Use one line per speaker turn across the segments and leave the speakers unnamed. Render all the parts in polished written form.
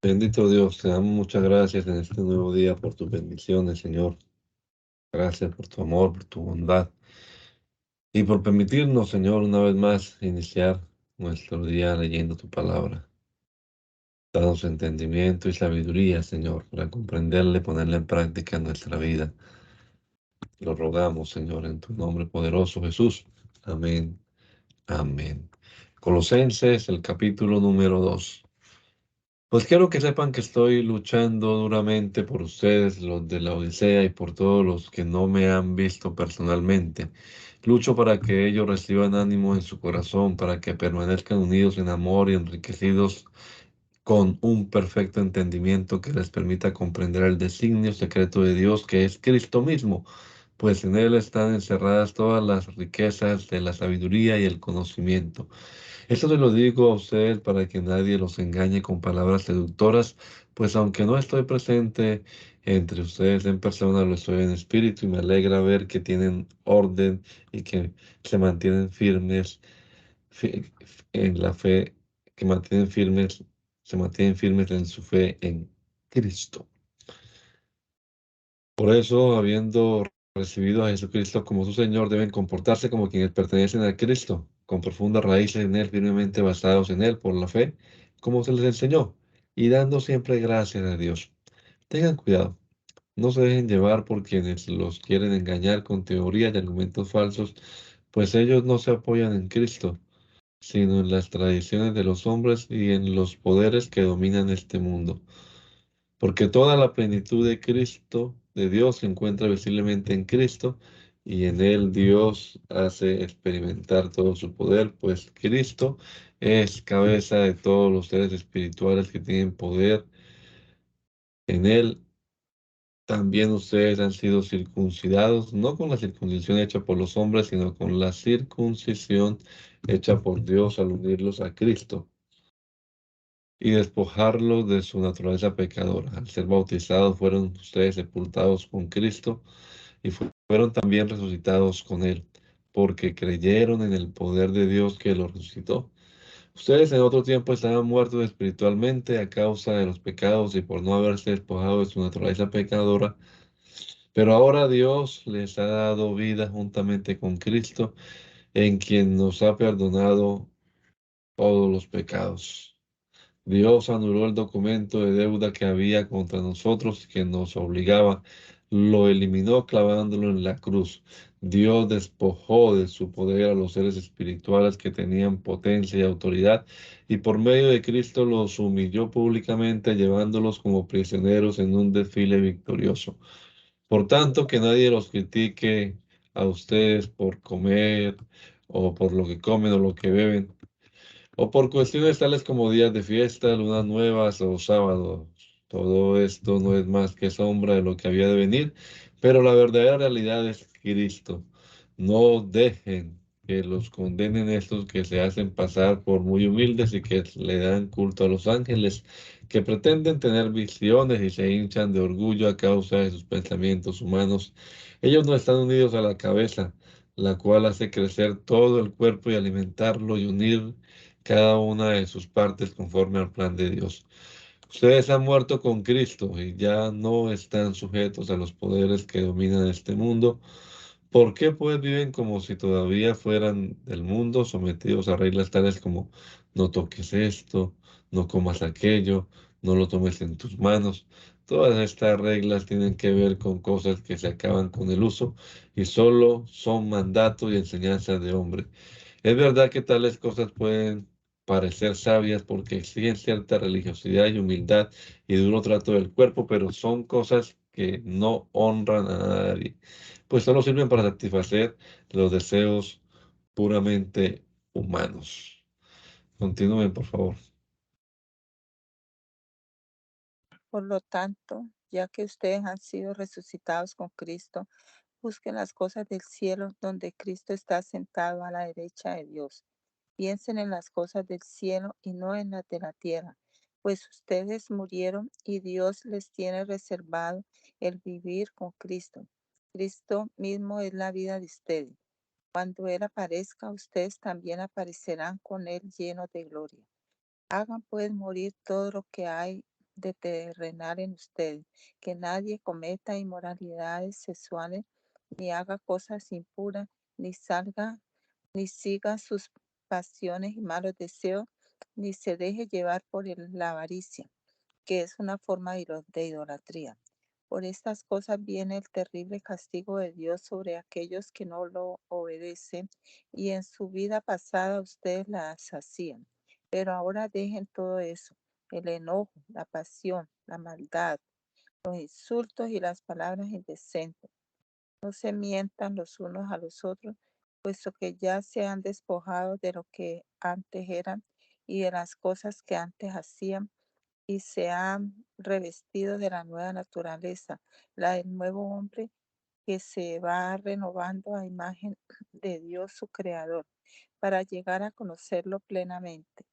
Bendito Dios, te damos muchas gracias en este nuevo día por tus bendiciones, Señor. Gracias por tu amor, por tu bondad y por permitirnos, Señor, una vez más iniciar nuestro día leyendo tu palabra. Danos entendimiento y sabiduría, Señor, para comprenderla y ponerla en práctica en nuestra vida. Lo rogamos, Señor, en tu nombre poderoso, Jesús. Amén. Amén. Colosenses, el capítulo número 2. Pues quiero que sepan que estoy luchando duramente por ustedes, los de la Odisea, y por todos los que no me han visto personalmente. Lucho para que ellos reciban ánimo en su corazón, para que permanezcan unidos en amor y enriquecidos con un perfecto entendimiento que les permita comprender el designio secreto de Dios, que es Cristo mismo, pues en Él están encerradas todas las riquezas de la sabiduría y el conocimiento. Esto se lo digo a ustedes para que nadie los engañe con palabras seductoras, pues aunque no estoy presente entre ustedes en persona, lo estoy en espíritu y me alegra ver que tienen orden y que se mantienen firmes en la fe, que mantienen firmes, se mantienen firmes en su fe en Cristo. Por eso, habiendo recibido a Jesucristo como su Señor, deben comportarse como quienes pertenecen a Cristo, con profundas raíces en Él, firmemente basados en Él por la fe, como se les enseñó, y dando siempre gracias a Dios. Tengan cuidado, no se dejen llevar por quienes los quieren engañar con teorías y argumentos falsos, pues ellos no se apoyan en Cristo, sino en las tradiciones de los hombres y en los poderes que dominan este mundo. Porque toda la plenitud de Cristo, de Dios, se encuentra visiblemente en Cristo, y en Él Dios hace experimentar todo su poder, pues Cristo es cabeza de todos los seres espirituales que tienen poder. En Él también ustedes han sido circuncidados, no con la circuncisión hecha por los hombres, sino con la circuncisión hecha por Dios al unirlos a Cristo y despojarlos de su naturaleza pecadora. Al ser bautizados fueron ustedes sepultados con Cristo y fueron también resucitados con Él, porque creyeron en el poder de Dios que los resucitó. Ustedes en otro tiempo estaban muertos espiritualmente a causa de los pecados y por no haberse despojado de su naturaleza pecadora, pero ahora Dios les ha dado vida juntamente con Cristo, en quien nos ha perdonado todos los pecados. Dios anuló el documento de deuda que había contra nosotros, que nos obligaba, lo eliminó clavándolo en la cruz. Dios despojó de su poder a los seres espirituales que tenían potencia y autoridad, y por medio de Cristo los humilló públicamente, llevándolos como prisioneros en un desfile victorioso. Por tanto, que nadie los critique a ustedes por comer o por lo que comen o lo que beben o por cuestiones tales como días de fiesta, lunas nuevas o sábados. Todo esto no es más que sombra de lo que había de venir, pero la verdadera realidad es Cristo. No dejen que los condenen estos que se hacen pasar por muy humildes y que le dan culto a los ángeles, que pretenden tener visiones y se hinchan de orgullo a causa de sus pensamientos humanos. Ellos no están unidos a la cabeza, la cual hace crecer todo el cuerpo y alimentarlo y unir cada una de sus partes conforme al plan de Dios. Ustedes han muerto con Cristo y ya no están sujetos a los poderes que dominan este mundo. ¿Por qué pues viven como si todavía fueran del mundo, sometidos a reglas tales como no toques esto, no comas aquello, no lo tomes en tus manos? Todas estas reglas tienen que ver con cosas que se acaban con el uso y solo son mandatos y enseñanzas de hombre. Es verdad que tales cosas pueden parecer sabias porque exigen cierta religiosidad y humildad y duro trato del cuerpo, pero son cosas que no honran a nadie, pues solo sirven para satisfacer los deseos puramente humanos. Continúen, por favor.
Por lo tanto, ya que ustedes han sido resucitados con Cristo, busquen las cosas del cielo donde Cristo está sentado a la derecha de Dios. Piensen en las cosas del cielo y no en las de la tierra, pues ustedes murieron y Dios les tiene reservado el vivir con Cristo. Cristo mismo es la vida de ustedes. Cuando Él aparezca, ustedes también aparecerán con Él llenos de gloria. Hagan pues morir todo lo que hay de terrenal en ustedes, que nadie cometa inmoralidades sexuales, ni haga cosas impuras, ni siga sus pasiones y malos deseos, ni se deje llevar por la avaricia, que es una forma de idolatría. Por estas cosas viene el terrible castigo de Dios sobre aquellos que no lo obedecen, y en su vida pasada ustedes las hacían. Pero ahora dejen todo eso, el enojo, la pasión, la maldad, los insultos y las palabras indecentes. No se mientan los unos a los otros, puesto que ya se han despojado de lo que antes eran y de las cosas que antes hacían, y se han revestido de la nueva naturaleza, la del nuevo hombre que se va renovando a imagen de Dios su Creador, para llegar a conocerlo plenamente.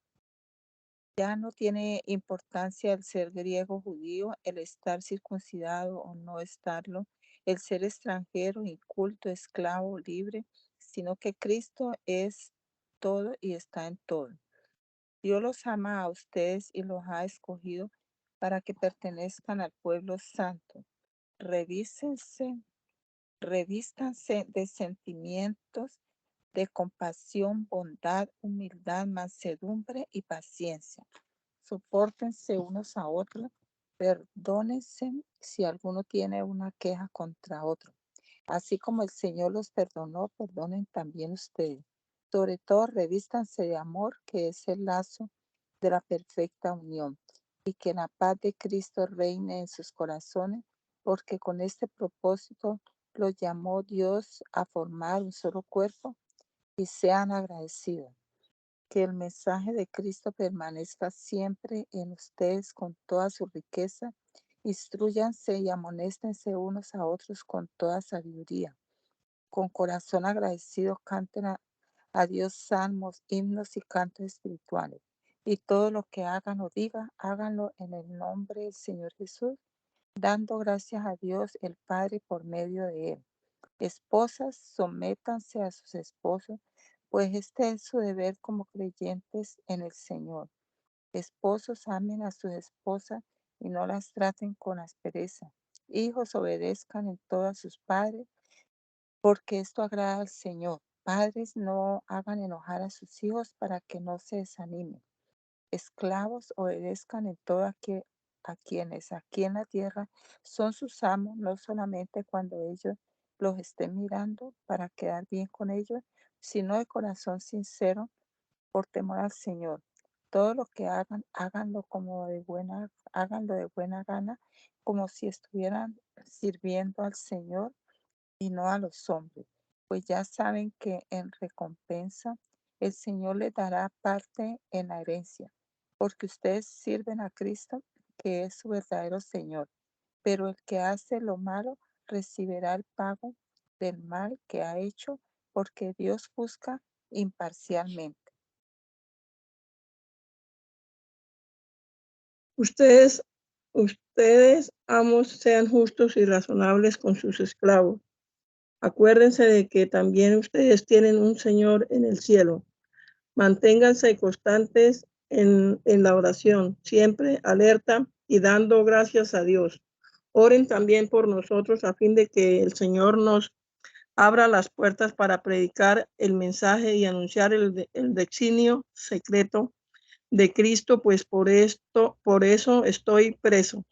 Ya no tiene importancia el ser griego o judío, el estar circuncidado o no estarlo, el ser extranjero, inculto, esclavo, libre, sino que Cristo es todo y está en todo. Dios los ama a ustedes y los ha escogido para que pertenezcan al pueblo santo. Revísense, revístanse de sentimientos de compasión, bondad, humildad, mansedumbre y paciencia. Sopórtense unos a otros, perdónense si alguno tiene una queja contra otro. Así como el Señor los perdonó, perdonen también ustedes. Sobre todo, revístanse de amor, que es el lazo de la perfecta unión, y que la paz de Cristo reine en sus corazones, porque con este propósito los llamó Dios a formar un solo cuerpo, y sean agradecidos. Que el mensaje de Cristo permanezca siempre en ustedes con toda su riqueza. Instrúyanse y amonéstense unos a otros con toda sabiduría. Con corazón agradecido canten a Dios salmos, himnos y cantos espirituales. Y todo lo que hagan o digan, háganlo en el nombre del Señor Jesús, dando gracias a Dios el Padre por medio de él. Esposas, sométanse a sus esposos, pues este es su deber como creyentes en el Señor. Esposos, amen a sus esposas y no las traten con aspereza. Hijos, obedezcan en todo a sus padres, porque esto agrada al Señor. Padres, no hagan enojar a sus hijos para que no se desanimen. Esclavos, obedezcan en todo a quienes aquí en la tierra son sus amos, no solamente cuando ellos los estén mirando para quedar bien con ellos, sino de corazón sincero por temor al Señor. Todo lo que hagan, háganlo de buena gana, como si estuvieran sirviendo al Señor y no a los hombres, pues ya saben que en recompensa el Señor les dará parte en la herencia, porque ustedes sirven a Cristo, que es su verdadero Señor. Pero el que hace lo malo recibirá el pago del mal que ha hecho, porque Dios juzga imparcialmente.
Ustedes, amos, sean justos y razonables con sus esclavos. Acuérdense de que también ustedes tienen un Señor en el cielo. Manténganse constantes en la oración, siempre alerta y dando gracias a Dios. Oren también por nosotros a fin de que el Señor nos abra las puertas para predicar el mensaje y anunciar el designio secreto de Cristo, pues por eso estoy preso.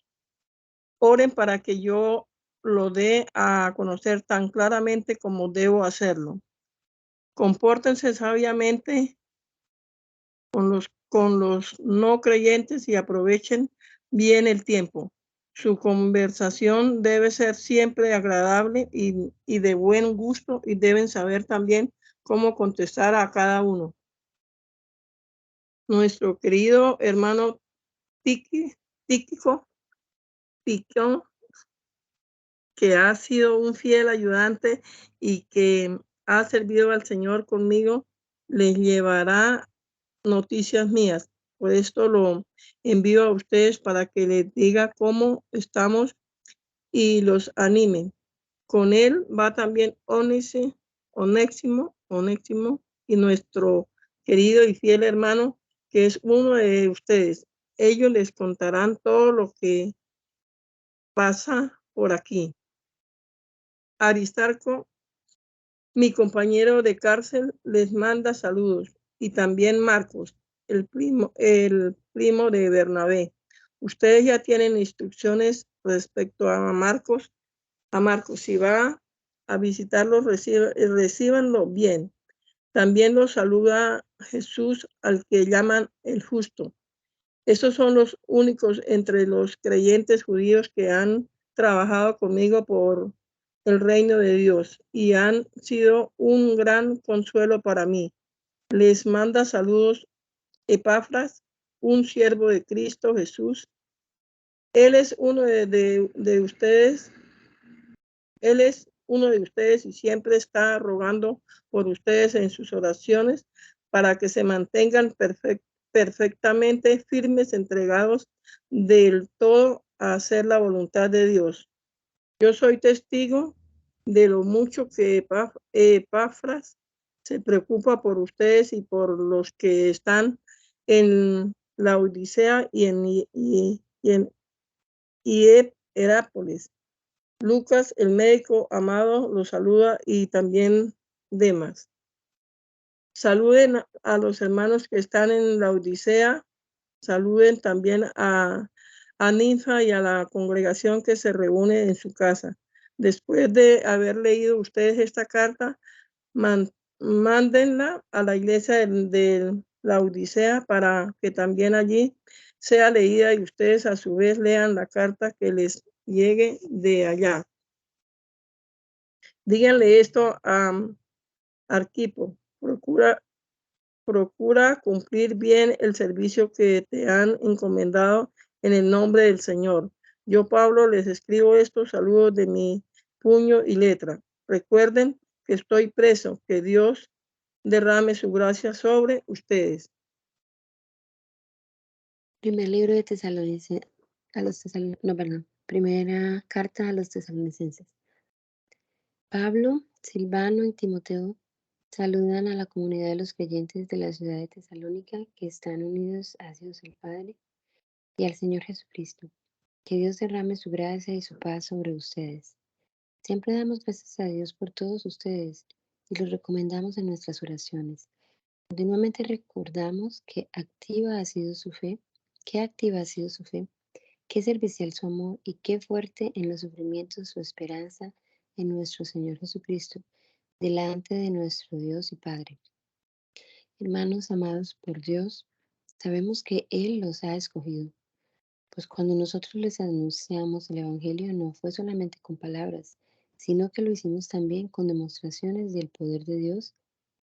Oren para que yo lo dé a conocer tan claramente como debo hacerlo. Compórtense sabiamente con los no creyentes y aprovechen bien el tiempo. Su conversación debe ser siempre agradable y de buen gusto, y deben saber también cómo contestar a cada uno. Nuestro querido hermano Tíquico, que ha sido un fiel ayudante y que ha servido al Señor conmigo, les llevará noticias mías. Por esto lo envío a ustedes para que les diga cómo estamos y los anime. Con él va también Onésimo y nuestro querido y fiel hermano, que es uno de ustedes. ellos les contarán todo lo que pasa por aquí. Aristarco, mi compañero de cárcel, les manda saludos, y también Marcos, el primo de Bernabé. Ustedes ya tienen instrucciones respecto a Marcos. Si va a visitarlos, recíbanlo bien. También los saluda Jesús, al que llaman el justo. Estos son los únicos entre los creyentes judíos que han trabajado conmigo por el reino de Dios y han sido un gran consuelo para mí. Les manda saludos Epafras, un siervo de Cristo Jesús. Él es uno de ustedes. Él es uno de ustedes y siempre está rogando por ustedes en sus oraciones para que se mantengan perfectamente firmes, entregados del todo a hacer la voluntad de Dios. Yo soy testigo de lo mucho que Epafras se preocupa por ustedes y por los que están en la Odisea y en Hierápolis. Lucas, el médico amado, los saluda, y también Demas. Saluden a los hermanos que están en la Odisea. Saluden también a Ninfa y a la congregación que se reúne en su casa. Después de haber leído ustedes esta carta, mándenla a la iglesia de la Odisea para que también allí sea leída y ustedes a su vez lean la carta que les llegue de allá. Díganle esto a Arquipo. Procura cumplir bien el servicio que te han encomendado en el nombre del Señor. Yo, Pablo, les escribo estos saludos de mi puño y letra. Recuerden que estoy preso, que Dios derrame su gracia sobre ustedes.
Primer libro de Tesalonicenses, primera carta a los tesalonicenses. Pablo, Silvano y Timoteo saludan a la comunidad de los creyentes de la ciudad de Tesalónica que están unidos a Dios el Padre y al Señor Jesucristo. Que Dios derrame su gracia y su paz sobre ustedes. Siempre damos gracias a Dios por todos ustedes y los recomendamos en nuestras oraciones. Continuamente recordamos qué activa ha sido su fe, qué servicial su amor y qué fuerte en los sufrimientos su esperanza en nuestro Señor Jesucristo, delante de nuestro Dios y Padre. Hermanos amados por Dios, sabemos que Él los ha escogido, pues cuando nosotros les anunciamos el Evangelio no fue solamente con palabras, sino que lo hicimos también con demostraciones del poder de Dios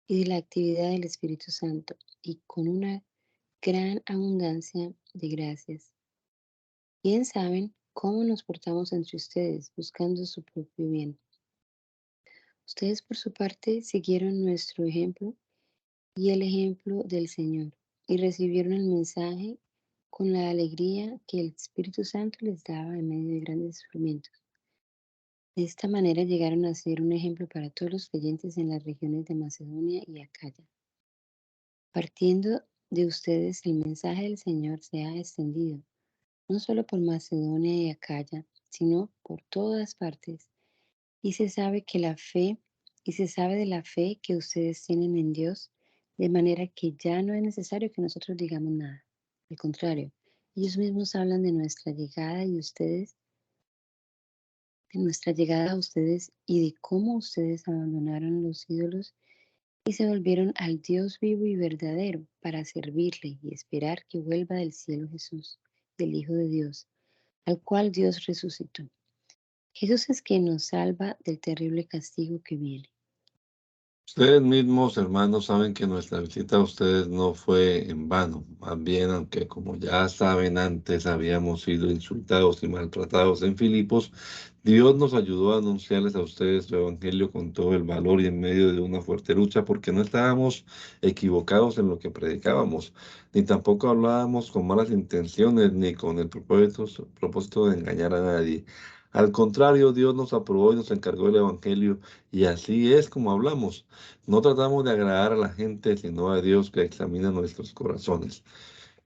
y de la actividad del Espíritu Santo, y con una gran abundancia de gracias. Bien saben cómo nos portamos entre ustedes, buscando su propio bien. Ustedes, por su parte, siguieron nuestro ejemplo y el ejemplo del Señor, y recibieron el mensaje con la alegría que el Espíritu Santo les daba en medio de grandes sufrimientos. De esta manera llegaron a ser un ejemplo para todos los creyentes en las regiones de Macedonia y Acaya. Partiendo de ustedes, el mensaje del Señor se ha extendido, no solo por Macedonia y Acaya, sino por todas partes, y se sabe de la fe que ustedes tienen en Dios, de manera que ya no es necesario que nosotros digamos nada. Al contrario, ellos mismos hablan de nuestra llegada a ustedes y de cómo ustedes abandonaron los ídolos y se volvieron al Dios vivo y verdadero para servirle y esperar que vuelva del cielo Jesús, el Hijo de Dios, al cual Dios resucitó. Jesús es quien nos salva del terrible castigo que viene.
Ustedes mismos, hermanos, saben que nuestra visita a ustedes no fue en vano. Más bien, aunque como ya saben, antes habíamos sido insultados y maltratados en Filipos, Dios nos ayudó a anunciarles a ustedes su evangelio con todo el valor y en medio de una fuerte lucha, porque no estábamos equivocados en lo que predicábamos, ni tampoco hablábamos con malas intenciones, ni con el propósito de engañar a nadie. Al contrario, Dios nos aprobó y nos encargó el evangelio, y así es como hablamos. No tratamos de agradar a la gente, sino a Dios que examina nuestros corazones.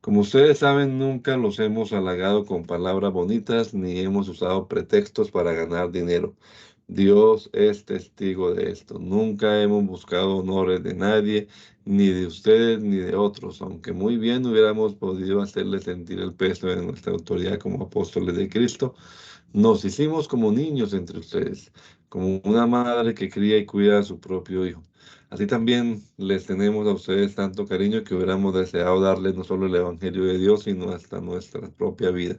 Como ustedes saben, nunca los hemos halagado con palabras bonitas ni hemos usado pretextos para ganar dinero. Dios es testigo de esto. Nunca hemos buscado honores de nadie, ni de ustedes ni de otros, aunque muy bien hubiéramos podido hacerles sentir el peso de nuestra autoridad como apóstoles de Cristo. Nos hicimos como niños entre ustedes, como una madre que cría y cuida a su propio hijo. Así también les tenemos a ustedes tanto cariño que hubiéramos deseado darles no solo el Evangelio de Dios, sino hasta nuestra propia vida.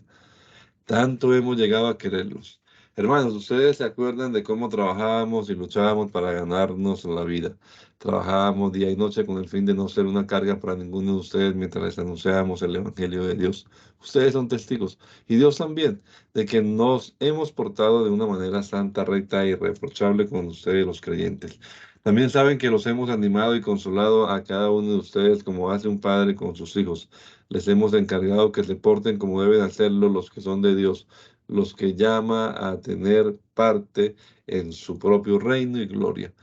Tanto hemos llegado a quererlos. Hermanos, ustedes se acuerdan de cómo trabajábamos y luchábamos para ganarnos la vida. Trabajábamos día y noche con el fin de no ser una carga para ninguno de ustedes mientras les anunciábamos el Evangelio de Dios. Ustedes son testigos, y Dios también, de que nos hemos portado de una manera santa, recta e irreprochable con ustedes los creyentes. También saben que los hemos animado y consolado a cada uno de ustedes como hace un padre con sus hijos. Les hemos encargado que se porten como deben hacerlo los que son de Dios, los que llama a tener parte en su propio reino y gloria.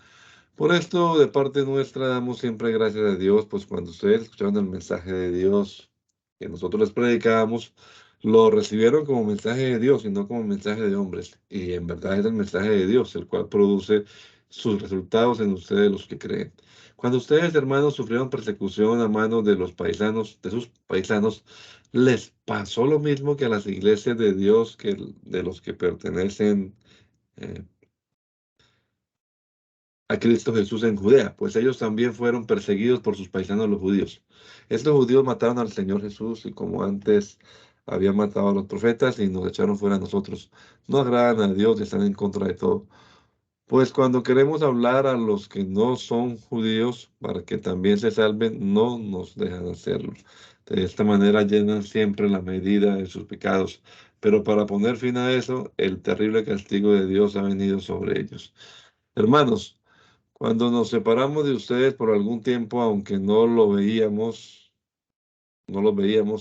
Por esto, de parte nuestra, damos siempre gracias a Dios, pues cuando ustedes escucharon el mensaje de Dios que nosotros les predicábamos, lo recibieron como mensaje de Dios y no como mensaje de hombres. Y en verdad es el mensaje de Dios, el cual produce sus resultados en ustedes los que creen. Cuando ustedes, hermanos, sufrieron persecución a manos de los paisanos, de sus paisanos, les pasó lo mismo que a las iglesias de Dios que de los que pertenecen eh, a Cristo Jesús en Judea, pues ellos también fueron perseguidos por sus paisanos los judíos. Estos judíos mataron al Señor Jesús y como antes habían matado a los profetas y nos echaron fuera a nosotros. No agradan a Dios y están en contra de todo. Pues cuando queremos hablar a los que no son judíos para que también se salven, no nos dejan hacerlo. De esta manera llenan siempre la medida de sus pecados. Pero para poner fin a eso, el terrible castigo de Dios ha venido sobre ellos. Hermanos, cuando nos separamos de ustedes por algún tiempo, aunque no los veíamos,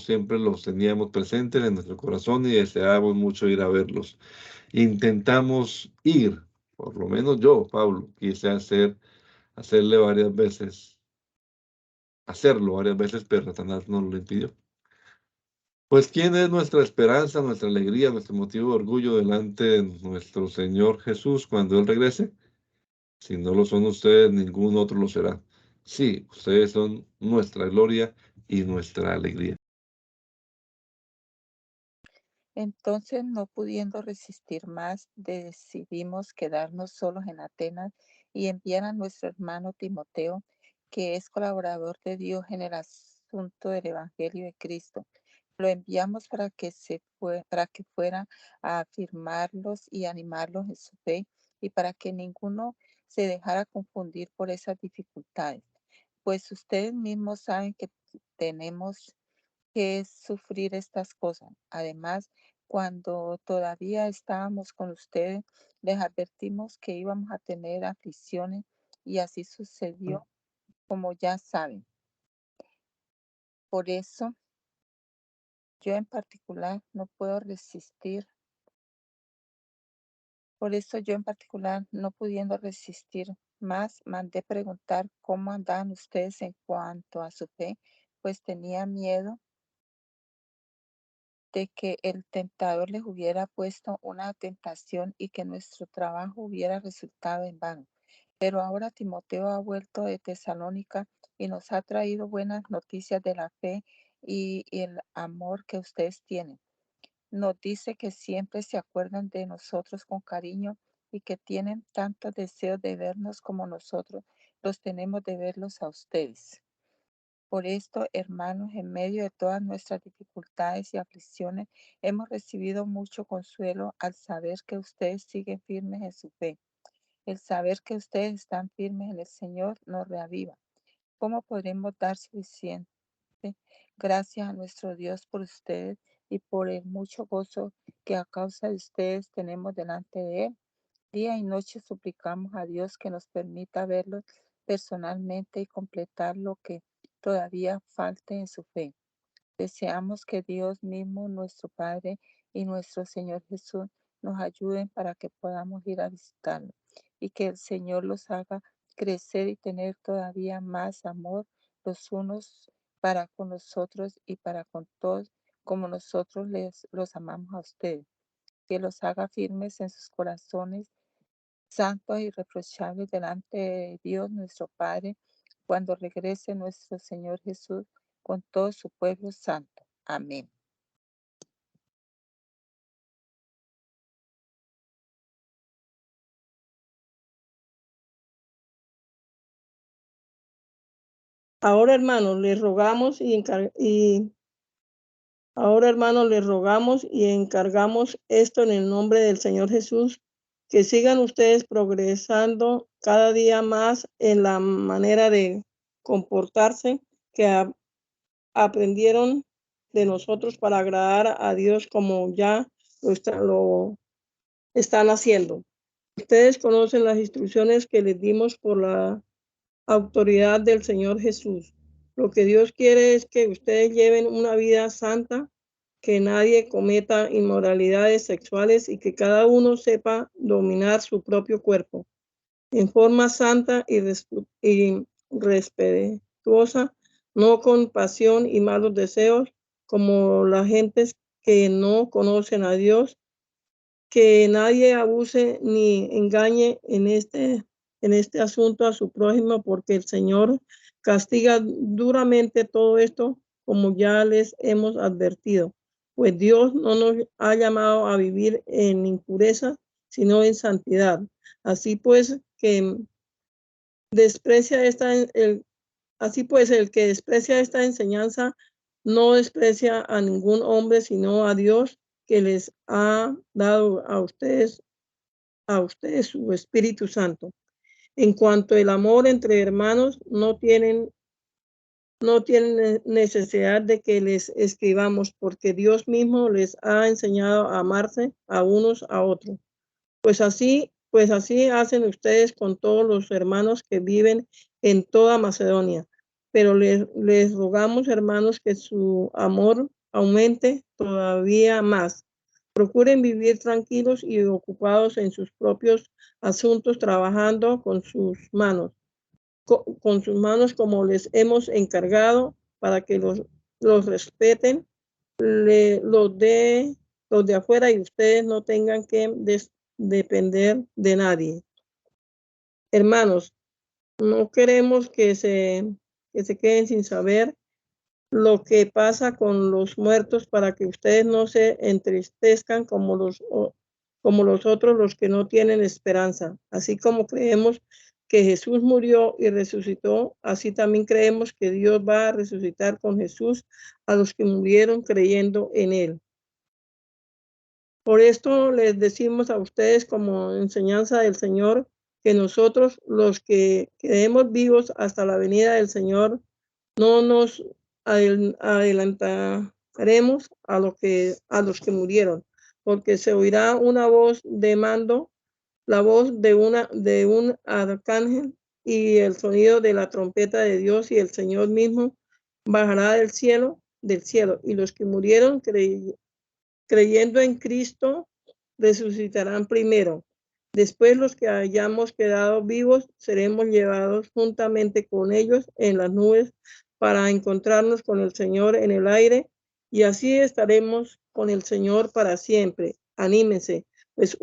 siempre los teníamos presentes en nuestro corazón y deseábamos mucho ir a verlos. Intentamos ir, por lo menos yo, Pablo, quise hacerle varias veces, hacerlo varias veces, pero Satanás nos lo impidió. Pues, ¿quién es nuestra esperanza, nuestra alegría, nuestro motivo de orgullo delante de nuestro Señor Jesús cuando Él regrese? Si no lo son ustedes, ningún otro lo será. Sí, ustedes son nuestra gloria y nuestra alegría.
Entonces, no pudiendo resistir más, decidimos quedarnos solos en Atenas y enviar a nuestro hermano Timoteo, que es colaborador de Dios en el asunto del Evangelio de Cristo. Lo enviamos para que fuera a afirmarlos y animarlos en su fe y para que ninguno se dejara confundir por esas dificultades. Pues ustedes mismos saben que tenemos que es sufrir estas cosas. Además, cuando todavía estábamos con ustedes, les advertimos que íbamos a tener aflicciones y así sucedió, como ya saben. Por eso, yo en particular no puedo resistir. Por eso yo en particular, no pudiendo resistir más, mandé preguntar cómo andaban ustedes en cuanto a su fe, pues tenía miedo de que el tentador les hubiera puesto una tentación y que nuestro trabajo hubiera resultado en vano. Pero ahora Timoteo ha vuelto de Tesalónica y nos ha traído buenas noticias de la fe y el amor que ustedes tienen. Nos dice que siempre se acuerdan de nosotros con cariño y que tienen tantos deseos de vernos como nosotros los tenemos de verlos a ustedes. Por esto, hermanos, en medio de todas nuestras dificultades y aflicciones, hemos recibido mucho consuelo al saber que ustedes siguen firmes en su fe. El saber que ustedes están firmes en el Señor nos reaviva. ¿Cómo podremos dar suficiente gracias a nuestro Dios por ustedes y por el mucho gozo que a causa de ustedes tenemos delante de Él? Día y noche suplicamos a Dios que nos permita verlos personalmente y completar lo que todavía falte en su fe. Deseamos que Dios mismo, nuestro Padre y nuestro Señor Jesús nos ayuden para que podamos ir a visitarlo y que el Señor los haga crecer y tener todavía más amor los unos para con nosotros y para con todos, como nosotros los amamos a ustedes. Que los haga firmes en sus corazones, santos y irreprochables delante de Dios nuestro Padre, cuando regrese nuestro Señor Jesús con todo su pueblo santo. Amén.
Ahora, hermanos, les rogamos y encargamos esto en el nombre del Señor Jesús, que sigan ustedes progresando cada día más en la manera de comportarse que aprendieron de nosotros para agradar a Dios como ya lo están haciendo. Ustedes conocen las instrucciones que les dimos por la autoridad del Señor Jesús. Lo que Dios quiere es que ustedes lleven una vida santa, que nadie cometa inmoralidades sexuales y que cada uno sepa dominar su propio cuerpo en forma santa y respetuosa, no con pasión y malos deseos, como las gentes que no conocen a Dios. Que nadie abuse ni engañe en este asunto a su prójimo, porque el Señor castiga duramente todo esto, como ya les hemos advertido. Pues Dios no nos ha llamado a vivir en impureza, sino en santidad. Así pues, el que desprecia esta enseñanza no desprecia a ningún hombre, sino a Dios, que les ha dado a ustedes su Espíritu Santo. En cuanto al amor entre hermanos, no tienen necesidad de que les escribamos, porque Dios mismo les ha enseñado a amarse a unos a otros. Pues así hacen ustedes con todos los hermanos que viven en toda Macedonia. Pero les rogamos, hermanos, que su amor aumente todavía más. Procuren vivir tranquilos y ocupados en sus propios asuntos, trabajando con sus manos, como les hemos encargado, para que los respeten, los de afuera, y ustedes no tengan que depender de nadie. Hermanos, no queremos que se queden sin saber lo que pasa con los muertos, para que ustedes no se entristezcan como los otros, los que no tienen esperanza. Así como creemos que Jesús murió y resucitó, así también creemos que Dios va a resucitar con Jesús a los que murieron creyendo en él. Por esto les decimos a ustedes, como enseñanza del Señor, que nosotros, los que quedemos vivos hasta la venida del Señor, no nos adelantaremos a los que murieron, porque se oirá una voz de mando, la voz de un arcángel, y el sonido de la trompeta de Dios, y el Señor mismo bajará del cielo, y los que murieron creyendo en Cristo resucitarán primero. Después, los que hayamos quedado vivos seremos llevados juntamente con ellos en las nubes para encontrarnos con el Señor en el aire, y así estaremos con el Señor para siempre. Anímense pues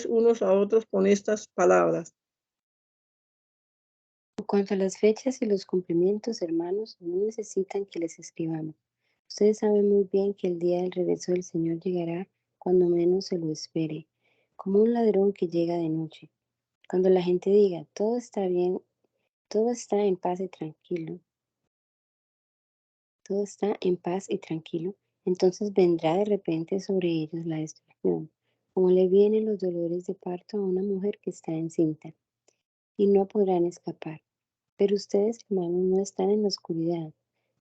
unos a otros con estas palabras.
En cuanto a las fechas y los cumplimientos, hermanos, no necesitan que les escribamos. Ustedes saben muy bien que el día del regreso del Señor llegará cuando menos se lo espere, como un ladrón que llega de noche. Cuando la gente diga, todo está bien, todo está en paz y tranquilo, todo está en paz y tranquilo, entonces vendrá de repente sobre ellos la destrucción, como le vienen los dolores de parto a una mujer que está encinta, y no podrán escapar. Pero ustedes, hermanos, no están en la oscuridad,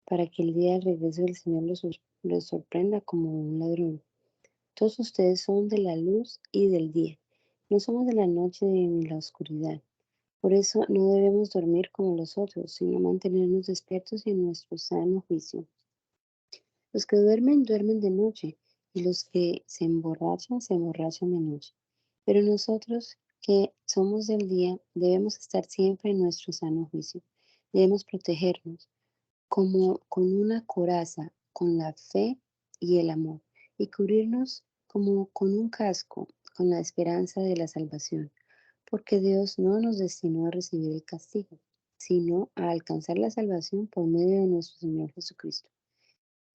para que el día del regreso del Señor los sorprenda como un ladrón. Todos ustedes son de la luz y del día. No somos de la noche ni de la oscuridad. Por eso no debemos dormir como los otros, sino mantenernos despiertos y en nuestro sano juicio. Los que duermen, duermen de noche, y los que se emborrachan de noche. Pero nosotros, que somos del día, debemos estar siempre en nuestro sano juicio. Debemos protegernos, como con una coraza, con la fe y el amor, y cubrirnos como con un casco, con la esperanza de la salvación, porque Dios no nos destinó a recibir el castigo, sino a alcanzar la salvación por medio de nuestro Señor Jesucristo.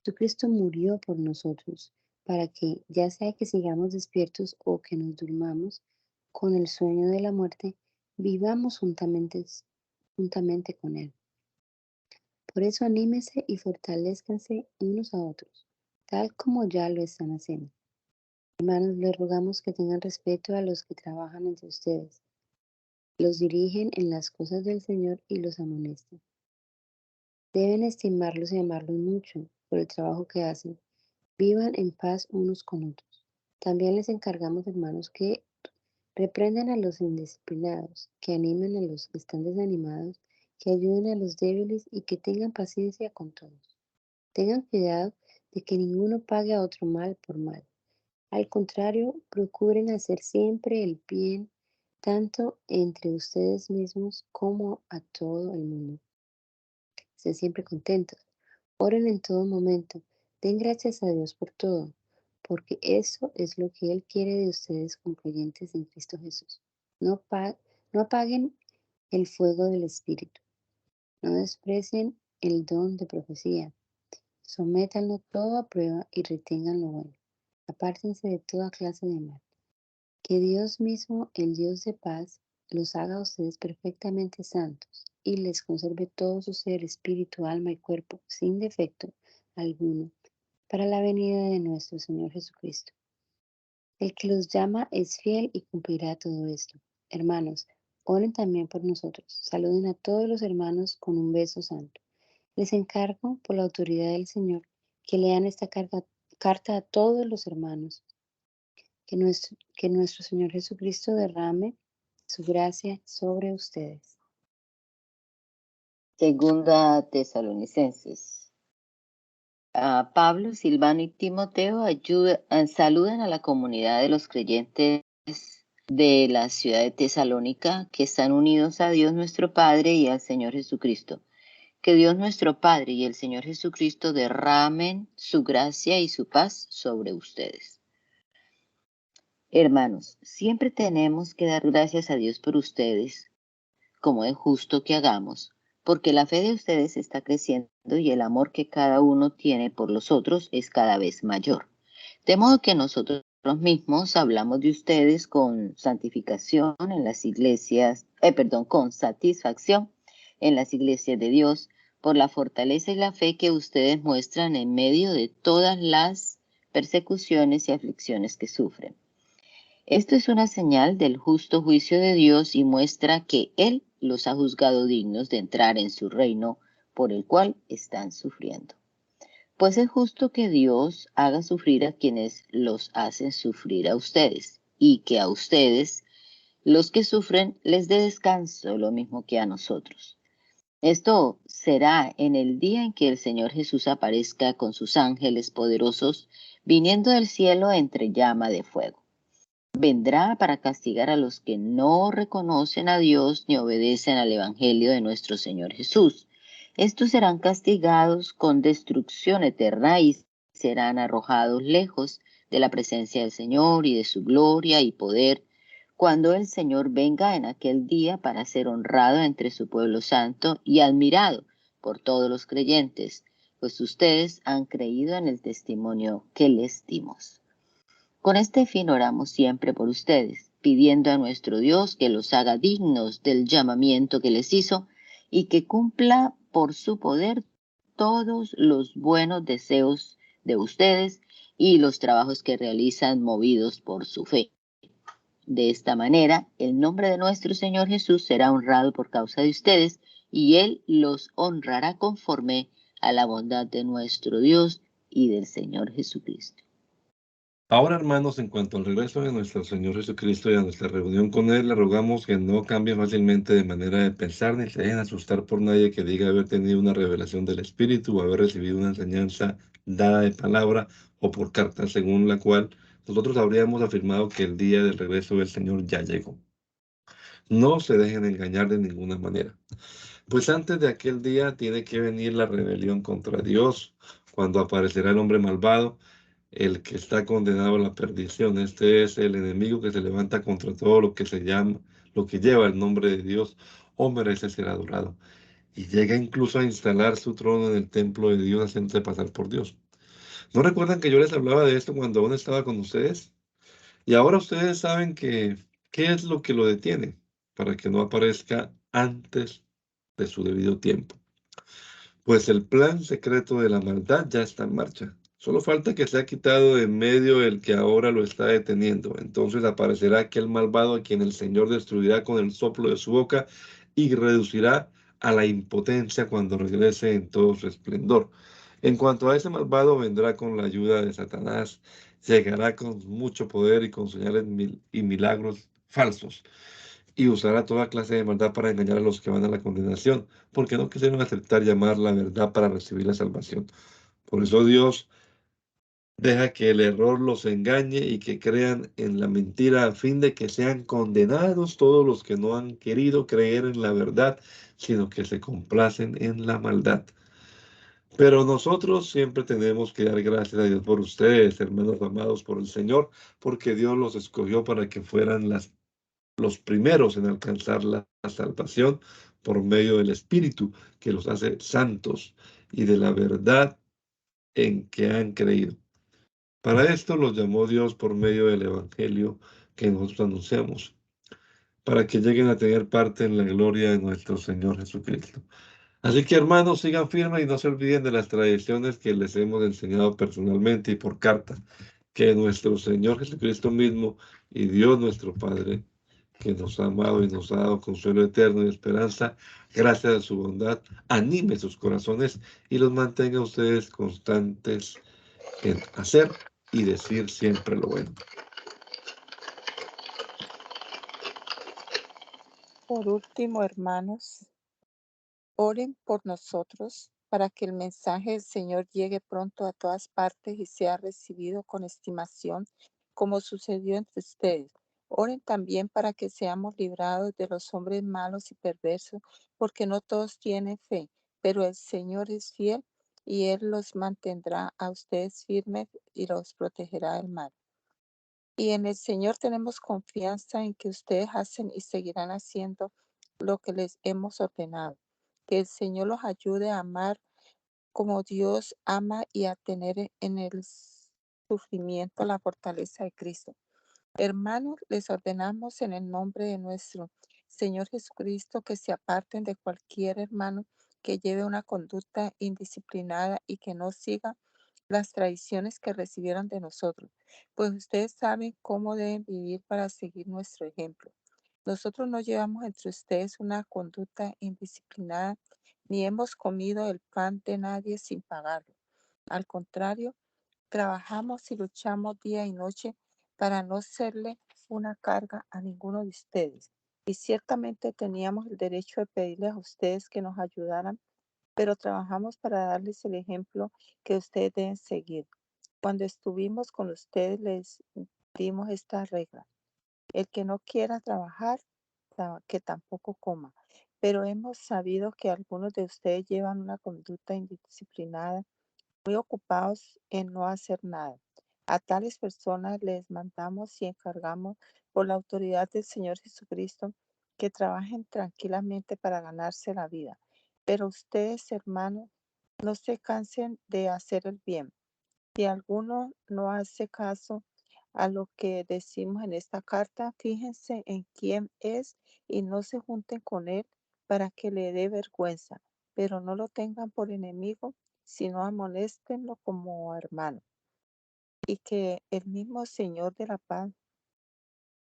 Jesucristo murió por nosotros, para que, ya sea que sigamos despiertos o que nos durmamos con el sueño de la muerte, vivamos juntamente con Él. Por eso anímense y fortalézcanse unos a otros, tal como ya lo están haciendo. Hermanos, les rogamos que tengan respeto a los que trabajan entre ustedes, los dirigen en las cosas del Señor y los amonestan. Deben estimarlos y amarlos mucho por el trabajo que hacen. Vivan en paz unos con otros. También les encargamos, hermanos, que reprendan a los indisciplinados, que animen a los que están desanimados, que ayuden a los débiles y que tengan paciencia con todos. Tengan cuidado de que ninguno pague a otro mal por mal. Al contrario, procuren hacer siempre el bien, tanto entre ustedes mismos como a todo el mundo. Estén siempre contentos. Oren en todo momento. Den gracias a Dios por todo, porque eso es lo que Él quiere de ustedes como creyentes en Cristo Jesús. No apaguen el fuego del Espíritu. No desprecien el don de profecía. Sométanlo todo a prueba y retengan lo bueno. Apártense de toda clase de mal. Que Dios mismo, el Dios de paz, los haga a ustedes perfectamente santos y les conserve todo su ser, espíritu, alma y cuerpo, sin defecto alguno, para la venida de nuestro Señor Jesucristo. El que los llama es fiel y cumplirá todo esto. Hermanos, oren también por nosotros. Saluden a todos los hermanos con un beso santo. Les encargo, por la autoridad del Señor, que lean esta carta a todos los hermanos. Que nuestro Señor Jesucristo derrame su gracia sobre ustedes.
Segunda Tesalonicenses. Pablo, Silvano y Timoteo saludan a la comunidad de los creyentes de la ciudad de Tesalónica que están unidos a Dios nuestro Padre y al Señor Jesucristo. Que Dios nuestro Padre y el Señor Jesucristo derramen su gracia y su paz sobre ustedes. Hermanos, siempre tenemos que dar gracias a Dios por ustedes, como es justo que hagamos, porque la fe de ustedes está creciendo y el amor que cada uno tiene por los otros es cada vez mayor. De modo que nosotros mismos hablamos de ustedes con santificación en las iglesias, con satisfacción en las iglesias de Dios, por la fortaleza y la fe que ustedes muestran en medio de todas las persecuciones y aflicciones que sufren. Esto es una señal del justo juicio de Dios y muestra que Él los ha juzgado dignos de entrar en su reino por el cual están sufriendo. Pues es justo que Dios haga sufrir a quienes los hacen sufrir a ustedes y que a ustedes, los que sufren, les dé descanso lo mismo que a nosotros. Esto será en el día en que el Señor Jesús aparezca con sus ángeles poderosos, viniendo del cielo entre llama de fuego. Vendrá para castigar a los que no reconocen a Dios ni obedecen al Evangelio de nuestro Señor Jesús. Estos serán castigados con destrucción eterna y serán arrojados lejos de la presencia del Señor y de su gloria y poder, cuando el Señor venga en aquel día para ser honrado entre su pueblo santo y admirado por todos los creyentes, pues ustedes han creído en el testimonio que les dimos. Con este fin oramos siempre por ustedes, pidiendo a nuestro Dios que los haga dignos del llamamiento que les hizo y que cumpla por su poder todos los buenos deseos de ustedes y los trabajos que realizan movidos por su fe. De esta manera, el nombre de nuestro Señor Jesús será honrado por causa de ustedes y Él los honrará conforme a la bondad de nuestro Dios y del Señor Jesucristo.
Ahora, hermanos, en cuanto al regreso de nuestro Señor Jesucristo y a nuestra reunión con Él, le rogamos que no cambien fácilmente de manera de pensar ni se dejen asustar por nadie que diga haber tenido una revelación del Espíritu o haber recibido una enseñanza dada de palabra o por carta, según la cual nosotros habríamos afirmado que el día del regreso del Señor ya llegó. No se dejen engañar de ninguna manera. Pues antes de aquel día tiene que venir la rebelión contra Dios, cuando aparecerá el hombre malvado, el que está condenado a la perdición. Este es el enemigo que se levanta contra todo lo que se llama, lo que lleva el nombre de Dios o merece ser adorado. Y llega incluso a instalar su trono en el templo de Dios, haciéndose pasar por Dios. ¿No recuerdan que yo les hablaba de esto cuando aún estaba con ustedes? Y ahora ustedes saben que, ¿qué es lo que lo detiene? Para que no aparezca antes de su debido tiempo. Pues el plan secreto de la maldad ya está en marcha. Solo falta que sea quitado de en medio el que ahora lo está deteniendo. Entonces aparecerá aquel malvado a quien el Señor destruirá con el soplo de su boca y reducirá a la impotencia cuando regrese en todo su esplendor. En cuanto a ese malvado, vendrá con la ayuda de Satanás, llegará con mucho poder y con señales y milagros falsos y usará toda clase de maldad para engañar a los que van a la condenación, porque no quisieron aceptar llamar la verdad para recibir la salvación. Por eso Dios deja que el error los engañe y que crean en la mentira a fin de que sean condenados todos los que no han querido creer en la verdad, sino que se complacen en la maldad. Pero nosotros siempre tenemos que dar gracias a Dios por ustedes, hermanos amados por el Señor, porque Dios los escogió para que fueran los primeros en alcanzar la salvación por medio del Espíritu que los hace santos y de la verdad en que han creído. Para esto los llamó Dios por medio del Evangelio que nosotros anunciamos, para que lleguen a tener parte en la gloria de nuestro Señor Jesucristo. Así que hermanos, sigan firmes y no se olviden de las tradiciones que les hemos enseñado personalmente y por carta, que nuestro Señor Jesucristo mismo y Dios nuestro Padre, que nos ha amado y nos ha dado consuelo eterno y esperanza, gracias a su bondad, anime sus corazones y los mantenga ustedes constantes en hacer y decir siempre lo bueno.
Por último, hermanos, oren por nosotros para que el mensaje del Señor llegue pronto a todas partes y sea recibido con estimación, como sucedió entre ustedes. Oren también para que seamos librados de los hombres malos y perversos, porque no todos tienen fe, pero el Señor es fiel y Él los mantendrá a ustedes firmes y los protegerá del mal. Y en el Señor tenemos confianza en que ustedes hacen y seguirán haciendo lo que les hemos ordenado. Que el Señor los ayude a amar como Dios ama y a tener en el sufrimiento la fortaleza de Cristo. Hermanos, les ordenamos en el nombre de nuestro Señor Jesucristo que se aparten de cualquier hermano que lleve una conducta indisciplinada y que no siga las tradiciones que recibieron de nosotros, pues ustedes saben cómo deben vivir para seguir nuestro ejemplo. Nosotros no llevamos entre ustedes una conducta indisciplinada, ni hemos comido el pan de nadie sin pagarlo. Al contrario, trabajamos y luchamos día y noche para no serle una carga a ninguno de ustedes. Y ciertamente teníamos el derecho de pedirles a ustedes que nos ayudaran, pero trabajamos para darles el ejemplo que ustedes deben seguir. Cuando estuvimos con ustedes les dimos esta regla. El que no quiera trabajar, que tampoco coma. Pero hemos sabido que algunos de ustedes llevan una conducta indisciplinada, muy ocupados en no hacer nada. A tales personas les mandamos y encargamos por la autoridad del Señor Jesucristo que trabajen tranquilamente para ganarse la vida. Pero ustedes, hermanos, no se cansen de hacer el bien. Si alguno no hace caso a lo que decimos en esta carta, fíjense en quién es y no se junten con él para que le dé vergüenza, pero no lo tengan por enemigo, sino amonéstenlo como hermano. Y que el mismo Señor de la paz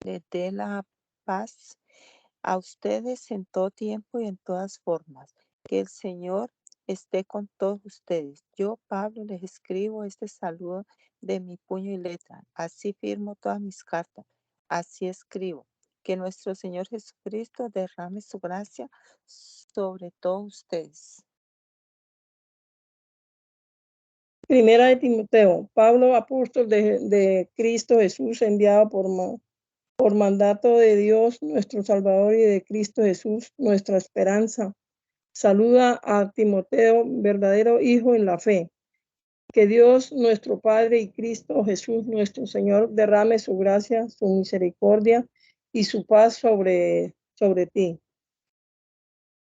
les dé la paz a ustedes en todo tiempo y en todas formas. Que el Señor esté con todos ustedes. Yo, Pablo, les escribo este saludo de mi puño y letra. Así firmo todas mis cartas. Así escribo. Que nuestro Señor Jesucristo derrame su gracia sobre todos ustedes.
Primera de Timoteo, Pablo, apóstol de Cristo Jesús, enviado por mandato de Dios, nuestro Salvador, y de Cristo Jesús, nuestra esperanza. Saluda a Timoteo, verdadero hijo en la fe. Que Dios nuestro Padre y Cristo Jesús nuestro Señor derrame su gracia, su misericordia y su paz sobre ti.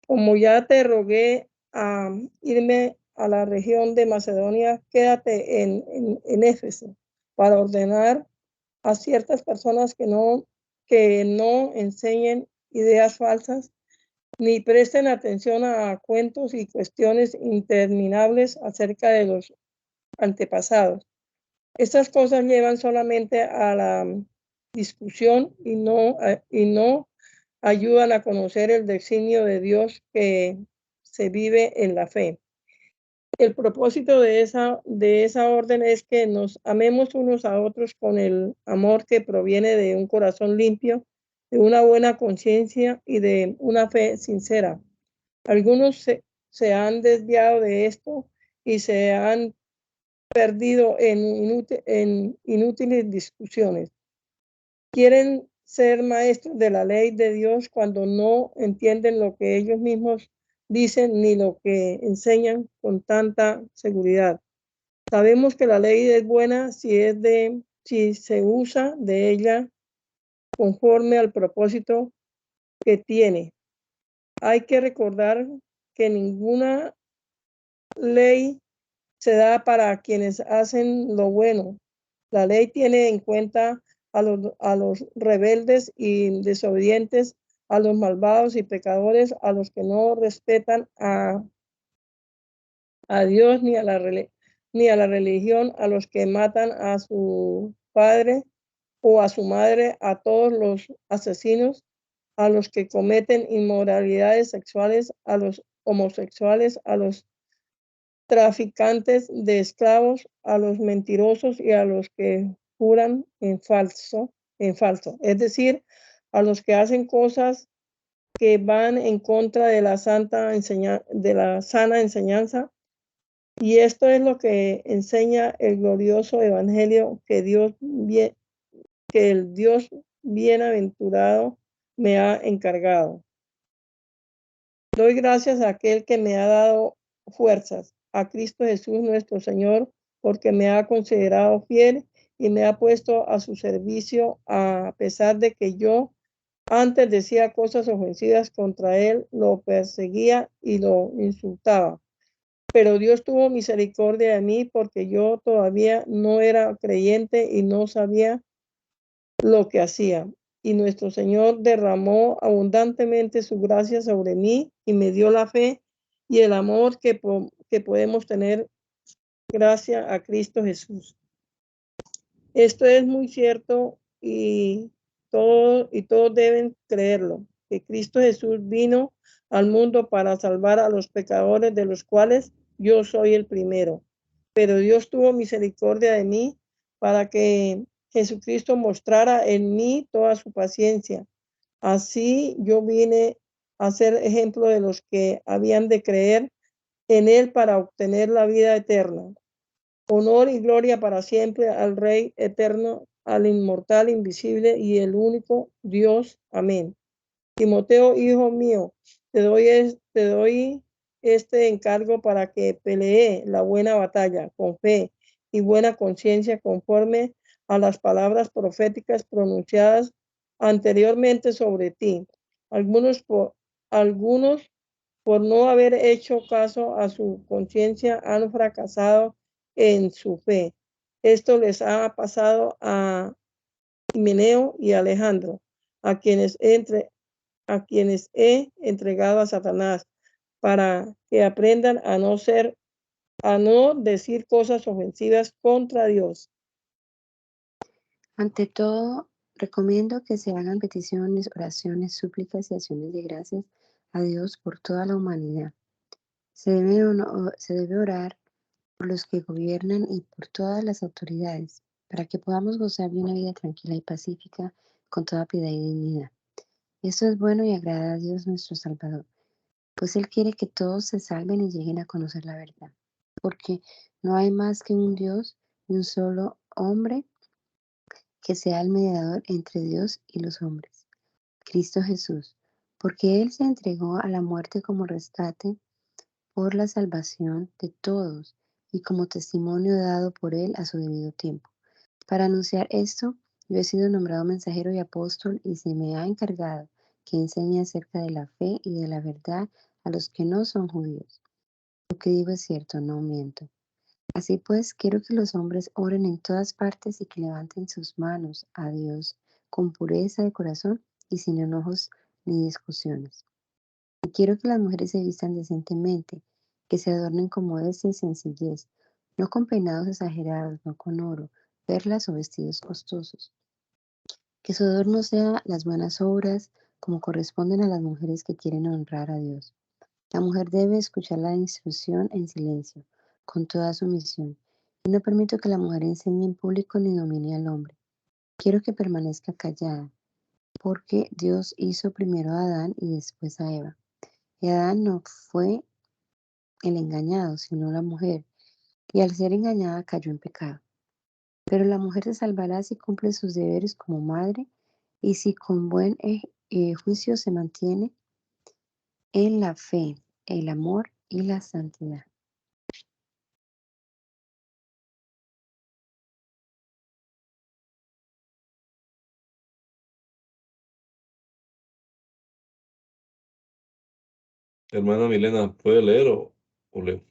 Como ya te rogué a irme a la región de Macedonia, quédate en Éfeso para ordenar a ciertas personas que no enseñen ideas falsas ni presten atención a cuentos y cuestiones interminables acerca de los antepasados. Estas cosas llevan solamente a la discusión y no ayudan a conocer el designio de Dios que se vive en la fe. El propósito de esa orden es que nos amemos unos a otros con el amor que proviene de un corazón limpio, de una buena conciencia y de una fe sincera. Algunos se han desviado de esto y se han perdido en inútiles discusiones. Quieren ser maestros de la ley de Dios cuando no entienden lo que ellos mismos dicen ni lo que enseñan con tanta seguridad. Sabemos que la ley es buena si se usa de ella conforme al propósito que tiene. Hay que recordar que ninguna ley se da para quienes hacen lo bueno. La ley tiene en cuenta a los rebeldes y desobedientes, a los malvados y pecadores, a los que no respetan a Dios ni a la religión, a los que matan a su padre o a su madre, a todos los asesinos, a los que cometen inmoralidades sexuales, a los homosexuales, a los traficantes de esclavos, a los mentirosos y a los que juran en falso, es decir, a los que hacen cosas que van en contra de la sana enseñanza. Y esto es lo que enseña el glorioso evangelio que el Dios bienaventurado me ha encargado. Doy gracias a aquel que me ha dado fuerzas, a Cristo Jesús nuestro Señor, porque me ha considerado fiel y me ha puesto a su servicio, a pesar de que yo antes decía cosas ofensivas contra él, lo perseguía y lo insultaba. Pero Dios tuvo misericordia de mí porque yo todavía no era creyente y no sabía lo que hacía. Y nuestro Señor derramó abundantemente su gracia sobre mí y me dio la fe y el amor que podemos tener gracias a Cristo Jesús. Esto es muy cierto y todos deben creerlo, que Cristo Jesús vino al mundo para salvar a los pecadores, de los cuales yo soy el primero. Pero Dios tuvo misericordia de mí para que Jesucristo mostrara en mí toda su paciencia. Así yo vine a ser ejemplo de los que habían de creer en él para obtener la vida eterna. Honor y gloria para siempre al Rey eterno, al inmortal, invisible y el único Dios. Amén. Timoteo, hijo mío, te doy este encargo para que pelee la buena batalla con fe y buena conciencia conforme a las palabras proféticas pronunciadas anteriormente sobre ti. Algunos por no haber hecho caso a su conciencia han fracasado en su fe. Esto les ha pasado a Himeneo y Alejandro, a quienes he entregado a Satanás, para que aprendan a no decir cosas ofensivas contra Dios.
Ante todo, recomiendo que se hagan peticiones, oraciones, súplicas y acciones de gracias a Dios por toda la humanidad. Se debe orar por los que gobiernan y por todas las autoridades, para que podamos gozar de una vida tranquila y pacífica con toda piedad y dignidad. Esto es bueno y agrada a Dios nuestro Salvador, pues Él quiere que todos se salven y lleguen a conocer la verdad, porque no hay más que un Dios y un solo hombre que sea el mediador entre Dios y los hombres, Cristo Jesús. porque Él se entregó a la muerte como rescate por la salvación de todos y como testimonio dado por Él a su debido tiempo. Para anunciar esto, yo he sido nombrado mensajero y apóstol y se me ha encargado que enseñe acerca de la fe y de la verdad a los que no son judíos. Lo que digo es cierto, no miento. Así pues, quiero que los hombres oren en todas partes y que levanten sus manos a Dios con pureza de corazón y sin enojos ni discusiones. Y quiero que las mujeres se vistan decentemente, que se adornen con modestia y sencillez, no con peinados exagerados, no con oro, perlas o vestidos costosos. Que su adorno sea las buenas obras, como corresponden a las mujeres que quieren honrar a Dios. La mujer debe escuchar la instrucción en silencio, con toda sumisión, y no permito que la mujer enseñe en público ni domine al hombre. Quiero que permanezca callada, porque Dios hizo primero a Adán y después a Eva. Y Adán no fue el engañado, sino la mujer, y al ser engañada cayó en pecado. Pero la mujer se salvará si cumple sus deberes como madre y si con buen juicio se mantiene en la fe, el amor y la santidad.
Hermana Milena, ¿puede leer o leo?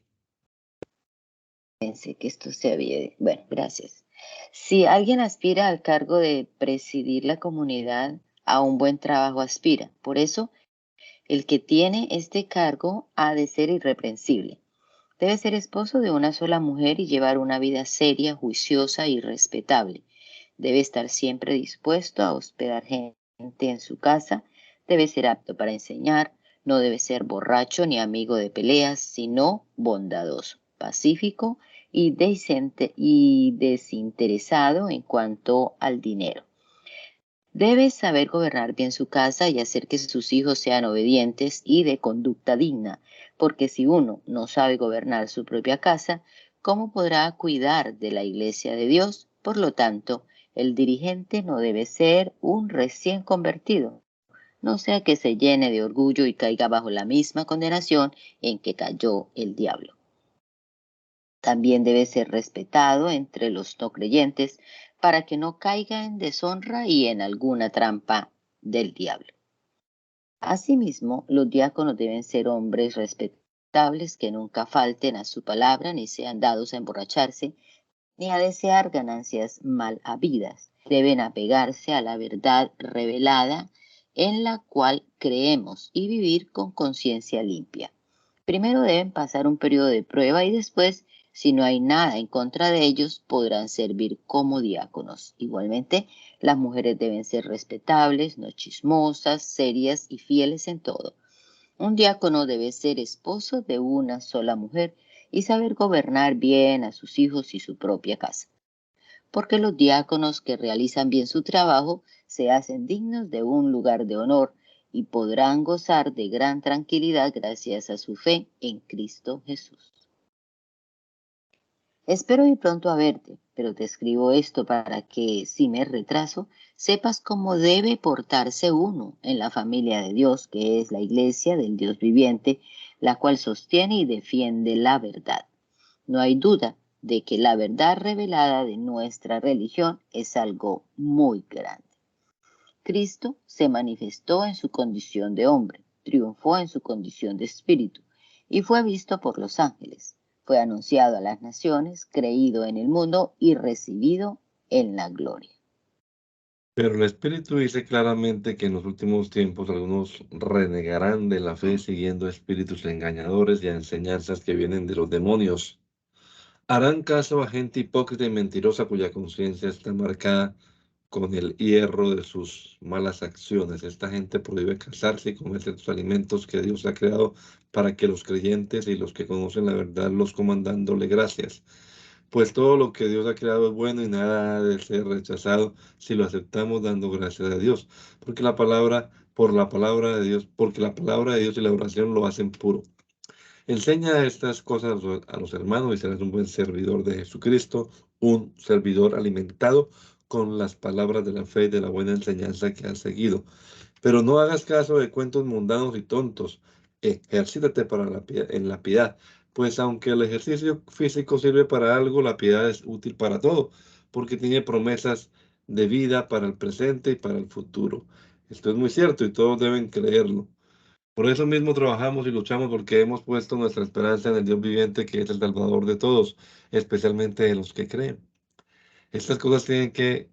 Pensé que esto se había... Bueno, gracias. Si alguien aspira al cargo de presidir la comunidad, a un buen trabajo aspira. Por eso, el que tiene este cargo ha de ser irreprensible. Debe ser esposo de una sola mujer y llevar una vida seria, juiciosa y respetable. Debe estar siempre dispuesto a hospedar gente en su casa. Debe ser apto para enseñar. No debe ser borracho ni amigo de peleas, sino bondadoso, pacífico y desinteresado en cuanto al dinero. Debe saber gobernar bien su casa y hacer que sus hijos sean obedientes y de conducta digna, porque si uno no sabe gobernar su propia casa, ¿cómo podrá cuidar de la iglesia de Dios? Por lo tanto, el dirigente no debe ser un recién convertido, no sea que se llene de orgullo y caiga bajo la misma condenación en que cayó el diablo. También debe ser respetado entre los no creyentes para que no caiga en deshonra y en alguna trampa del diablo. Asimismo, los diáconos deben ser hombres respetables que nunca falten a su palabra ni sean dados a emborracharse ni a desear ganancias mal habidas. Deben apegarse a la verdad revelada en la cual creemos y vivir con conciencia limpia. Primero deben pasar un periodo de prueba y después, si no hay nada en contra de ellos, podrán servir como diáconos. Igualmente, las mujeres deben ser respetables, no chismosas, serias y fieles en todo. Un diácono debe ser esposo de una sola mujer y saber gobernar bien a sus hijos y su propia casa. Porque los diáconos que realizan bien su trabajo se hacen dignos de un lugar de honor y podrán gozar de gran tranquilidad gracias a su fe en Cristo Jesús. Espero ir pronto a verte, pero te escribo esto para que, si me retraso, sepas cómo debe portarse uno en la familia de Dios, que es la iglesia del Dios viviente, la cual sostiene y defiende la verdad. No hay duda de que la verdad revelada de nuestra religión es algo muy grande. Cristo se manifestó en su condición de hombre, triunfó en su condición de espíritu y fue visto por los ángeles. Fue anunciado a las naciones, creído en el mundo y recibido en la gloria.
Pero el Espíritu dice claramente que en los últimos tiempos algunos renegarán de la fe siguiendo espíritus engañadores y a enseñanzas que vienen de los demonios. Harán caso a gente hipócrita y mentirosa cuya conciencia está marcada con el hierro de sus malas acciones. Esta gente prohíbe casarse y comer ciertos alimentos que Dios ha creado para que los creyentes y los que conocen la verdad los coman dándole gracias. Pues todo lo que Dios ha creado es bueno y nada ha de ser rechazado si lo aceptamos dando gracias a Dios, porque la palabra de Dios y la oración lo hacen puro. Enseña estas cosas a los hermanos y serás un buen servidor de Jesucristo, un servidor alimentado con las palabras de la fe y de la buena enseñanza que has seguido. Pero no hagas caso de cuentos mundanos y tontos. Ejercítate en la piedad, pues aunque el ejercicio físico sirve para algo, la piedad es útil para todo, porque tiene promesas de vida para el presente y para el futuro. Esto es muy cierto y todos deben creerlo. Por eso mismo trabajamos y luchamos porque hemos puesto nuestra esperanza en el Dios viviente, que es el Salvador de todos, especialmente de los que creen. Estas cosas tienen que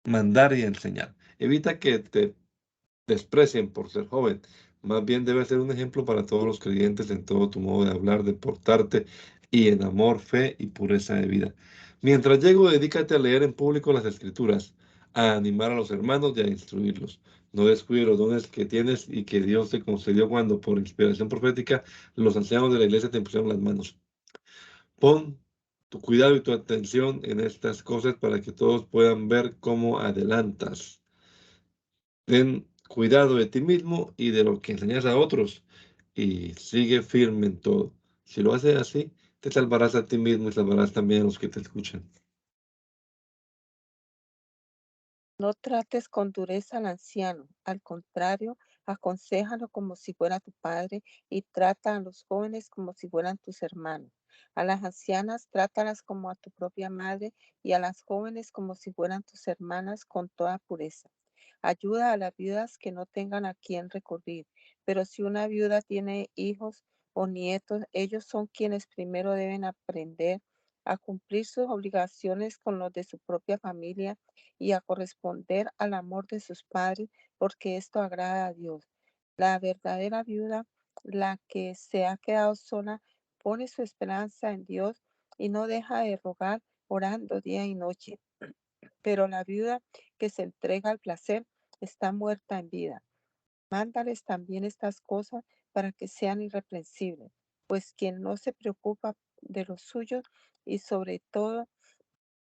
mandar y enseñar. Evita que te desprecien por ser joven. Más bien debes ser un ejemplo para todos los creyentes en todo tu modo de hablar, de portarte y en amor, fe y pureza de vida. Mientras llego, dedícate a leer en público las Escrituras, a animar a los hermanos y a instruirlos. No descuides los dones que tienes y que Dios te concedió cuando, por inspiración profética, los ancianos de la iglesia te impusieron las manos. Pon tu cuidado y tu atención en estas cosas para que todos puedan ver cómo adelantas. Ten cuidado de ti mismo y de lo que enseñas a otros y sigue firme en todo. Si lo haces así, te salvarás a ti mismo y salvarás también a los que te escuchan.
No trates con dureza al anciano, al contrario, aconséjalo como si fuera tu padre y trata a los jóvenes como si fueran tus hermanos. A las ancianas trátalas como a tu propia madre y a las jóvenes como si fueran tus hermanas con toda pureza. Ayuda a las viudas que no tengan a quién recurrir, pero si una viuda tiene hijos o nietos, ellos son quienes primero deben aprender a cumplir sus obligaciones con los de su propia familia y a corresponder al amor de sus padres, porque esto agrada a Dios. La verdadera viuda, la que se ha quedado sola, pone su esperanza en Dios y no deja de rogar orando día y noche. Pero la viuda que se entrega al placer está muerta en vida. Mándales también estas cosas para que sean irreprensibles, pues quien no se preocupa de los suyos y sobre todo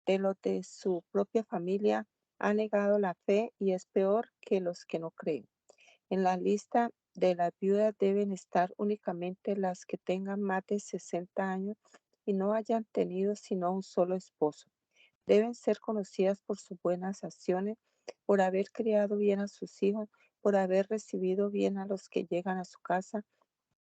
de los de su propia familia ha negado la fe y es peor que los que no creen. En la lista de las viudas deben estar únicamente las que tengan más de 60 años y no hayan tenido sino un solo esposo. Deben ser conocidas por sus buenas acciones, por haber criado bien a sus hijos, por haber recibido bien a los que llegan a su casa,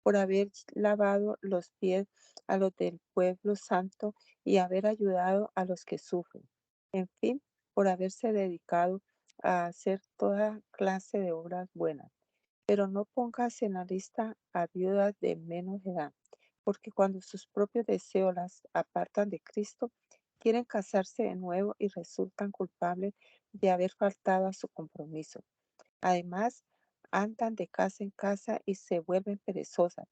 por haber lavado los pies a los del pueblo santo y haber ayudado a los que sufren. En fin, por haberse dedicado a hacer toda clase de obras buenas. Pero no pongas en la lista a viudas de menos edad, porque cuando sus propios deseos las apartan de Cristo, quieren casarse de nuevo y resultan culpables de haber faltado a su compromiso. Además, andan de casa en casa y se vuelven perezosas.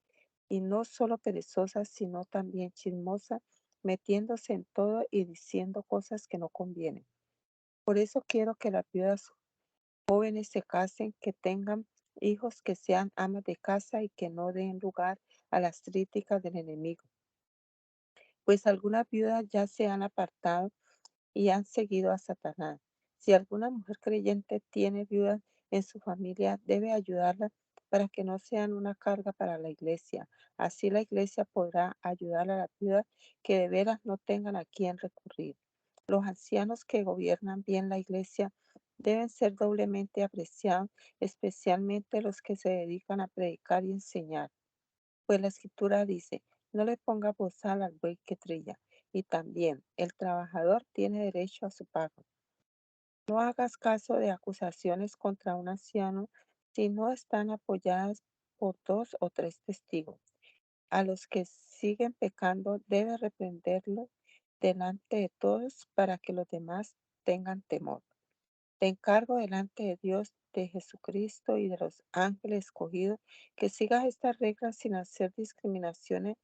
Y no solo perezosas, sino también chismosas, metiéndose en todo y diciendo cosas que no convienen. Por eso quiero que las viudas jóvenes se casen, que tengan hijos que sean amas de casa y que no den lugar a las críticas del enemigo. Pues algunas viudas ya se han apartado y han seguido a Satanás. Si alguna mujer creyente tiene viudas en su familia, debe ayudarlas para que no sean una carga para la iglesia. Así la iglesia podrá ayudar a las viudas que de veras no tengan a quién recurrir. Los ancianos que gobiernan bien la iglesia deben ser doblemente apreciados, especialmente los que se dedican a predicar y enseñar. Pues la escritura dice, no le ponga bozal al buey que trilla. Y también, el trabajador tiene derecho a su pago. No hagas caso de acusaciones contra un anciano si no están apoyadas por 2 o 3 testigos. A los que siguen pecando debe reprenderlos delante de todos para que los demás tengan temor. Te encargo delante de Dios, de Jesucristo y de los ángeles escogidos que sigas estas reglas sin hacer discriminaciones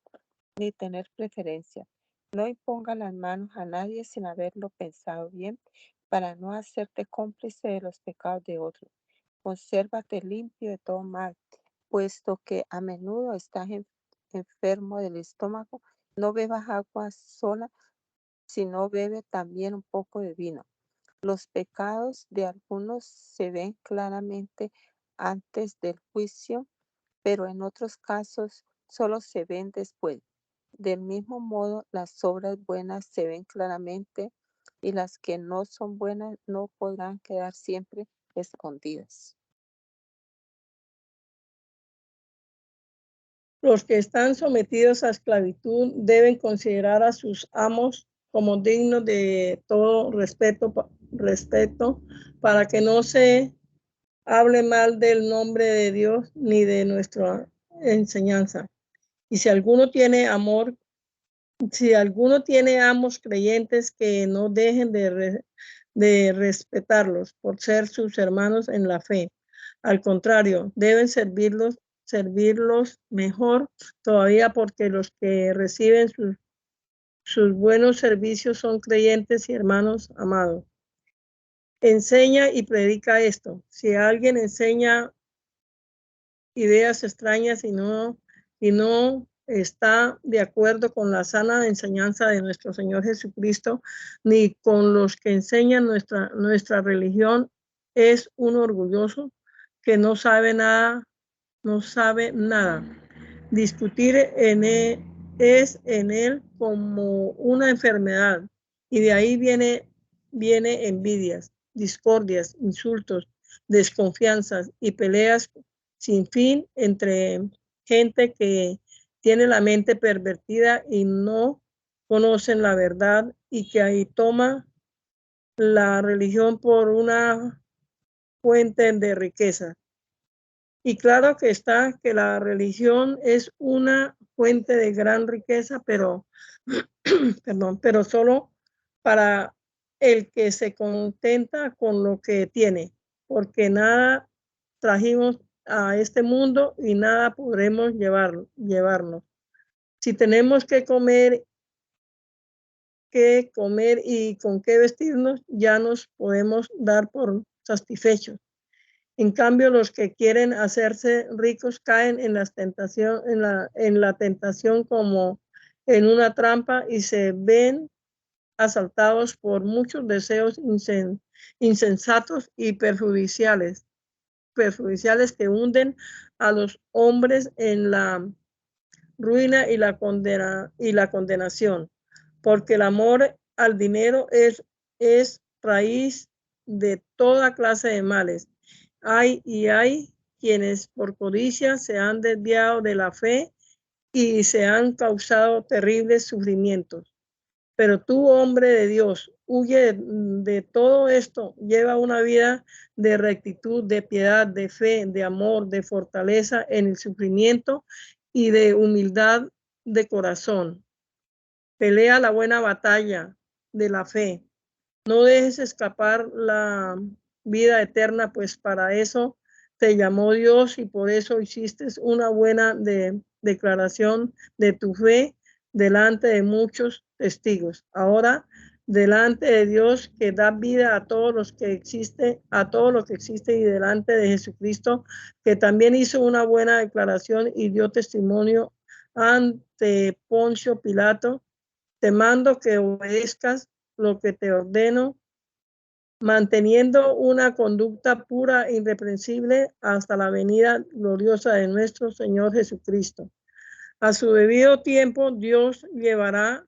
ni tener preferencia. No imponga las manos a nadie sin haberlo pensado bien para no hacerte cómplice de los pecados de otros. Consérvate limpio de todo mal, puesto que a menudo estás enfermo del estómago. No bebas agua sola, sino bebe también un poco de vino. Los pecados de algunos se ven claramente antes del juicio, pero en otros casos solo se ven después. Del mismo modo, las obras buenas se ven claramente y las que no son buenas no podrán quedar siempre escondidas.
Los que están sometidos a esclavitud deben considerar a sus amos como dignos de todo respeto para que no se hable mal del nombre de Dios ni de nuestra enseñanza. Y si alguno tiene amos creyentes, que no dejen de respetarlos por ser sus hermanos en la fe. Al contrario, deben servirlos mejor todavía, porque los que reciben sus buenos servicios son creyentes y hermanos amados. Enseña y predica esto. Si alguien enseña ideas extrañas y no está de acuerdo con la sana enseñanza de nuestro Señor Jesucristo, ni con los que enseñan nuestra religión, es un orgulloso que no sabe nada. Discutir es en él como una enfermedad, y de ahí viene envidias, discordias, insultos, desconfianzas y peleas sin fin entre gente que tiene la mente pervertida y no conocen la verdad, y que ahí toma la religión por una fuente de riqueza. Y claro que está que la religión es una fuente de gran riqueza, pero pero solo para el que se contenta con lo que tiene, porque nada trajimos a este mundo y nada podremos llevarnos. Si tenemos que comer y con qué vestirnos, ya nos podemos dar por satisfechos. En cambio, los que quieren hacerse ricos caen en la tentación como en una trampa, y se ven asaltados por muchos deseos insensatos y perjudiciales que hunden a los hombres en la ruina y la condenación, porque el amor al dinero es raíz de toda clase de males. Hay quienes por codicia se han desviado de la fe y se han causado terribles sufrimientos. Pero tú, hombre de Dios, huye de todo esto, lleva una vida de rectitud, de piedad, de fe, de amor, de fortaleza en el sufrimiento y de humildad de corazón. Pelea la buena batalla de la fe. No dejes escapar la vida eterna, pues para eso te llamó Dios, y por eso hiciste una buena declaración de tu fe delante de muchos testigos. Ahora, delante de Dios, que da vida a todo lo que existe, y delante de Jesucristo, que también hizo una buena declaración y dio testimonio ante Poncio Pilato, te mando que obedezcas lo que te ordeno, manteniendo una conducta pura e irreprensible hasta la venida gloriosa de nuestro Señor Jesucristo. A su debido tiempo, Dios llevará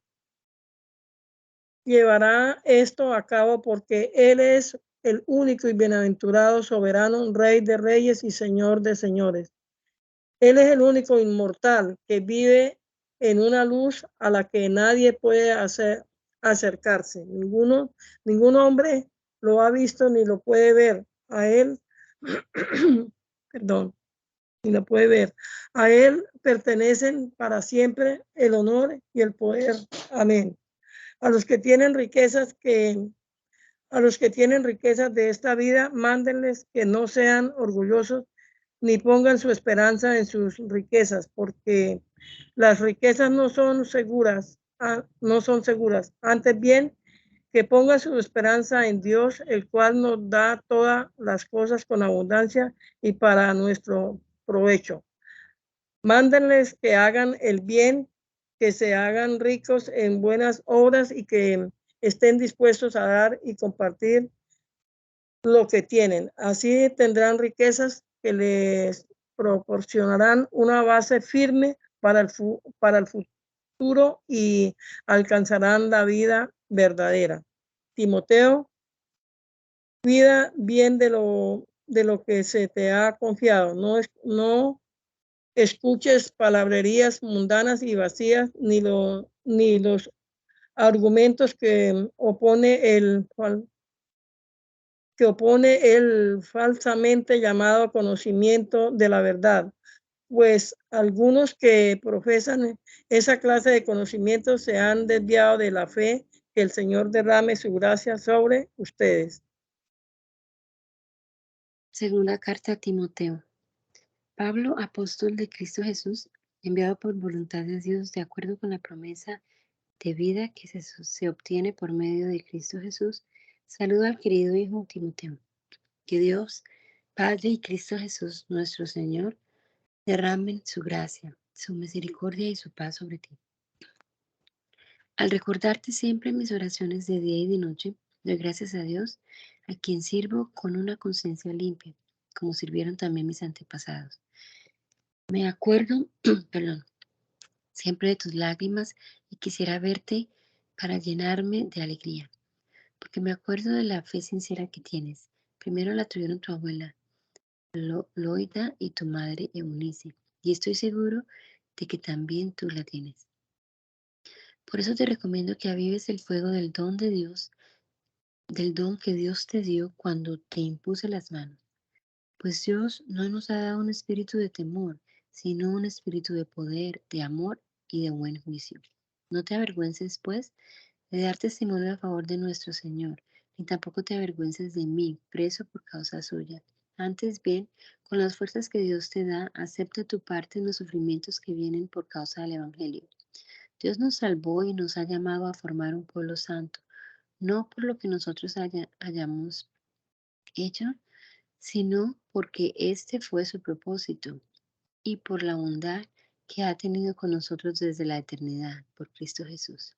esto a cabo, porque Él es el único y bienaventurado soberano, Rey de reyes y Señor de señores. Él es el único inmortal que vive en una luz a la que nadie puede acercarse. Ningún hombre lo ha visto ni lo puede ver. A él, perdón, ni lo puede ver. A él pertenecen para siempre el honor y el poder. Amén. A los que tienen riquezas de esta vida, mándenles que no sean orgullosos ni pongan su esperanza en sus riquezas, porque las riquezas no son seguras. Antes bien, que ponga su esperanza en Dios, el cual nos da todas las cosas con abundancia y para nuestro provecho. Mándenles que hagan el bien, que se hagan ricos en buenas obras, y que estén dispuestos a dar y compartir lo que tienen. Así tendrán riquezas que les proporcionarán una base firme para el futuro, y alcanzarán la vida verdadera. Timoteo, cuida bien de lo que se te ha confiado. No escuches palabrerías mundanas y vacías, ni los argumentos que opone el falsamente llamado conocimiento de la verdad, pues algunos que profesan esa clase de conocimientos se han desviado de la fe. Que el Señor derrame su gracia sobre ustedes.
Segunda carta a Timoteo. Pablo, apóstol de Cristo Jesús, enviado por voluntad de Dios de acuerdo con la promesa de vida que se obtiene por medio de Cristo Jesús, saluda al querido hijo Timoteo. Que Dios, Padre y Cristo Jesús, nuestro Señor, derramen su gracia, su misericordia y su paz sobre ti. Al recordarte siempre en mis oraciones de día y de noche, doy gracias a Dios, a quien sirvo con una conciencia limpia, como sirvieron también mis antepasados. Me acuerdo, siempre de tus lágrimas y quisiera verte para llenarme de alegría, porque me acuerdo de la fe sincera que tienes. Primero la tuvieron tu abuela, Loida, y tu madre, Eunice, y estoy seguro de que también tú la tienes. Por eso te recomiendo que avives el fuego del don de Dios, del don que Dios te dio cuando te impuse las manos. Pues Dios no nos ha dado un espíritu de temor, sino un espíritu de poder, de amor y de buen juicio. No te avergüences, pues, de dar testimonio a favor de nuestro Señor, ni tampoco te avergüences de mí, preso por causa suya. Antes bien, con las fuerzas que Dios te da, acepta tu parte en los sufrimientos que vienen por causa del Evangelio. Dios nos salvó y nos ha llamado a formar un pueblo santo, no por lo que nosotros hayamos hecho, sino porque este fue su propósito y por la bondad que ha tenido con nosotros desde la eternidad, por Cristo Jesús.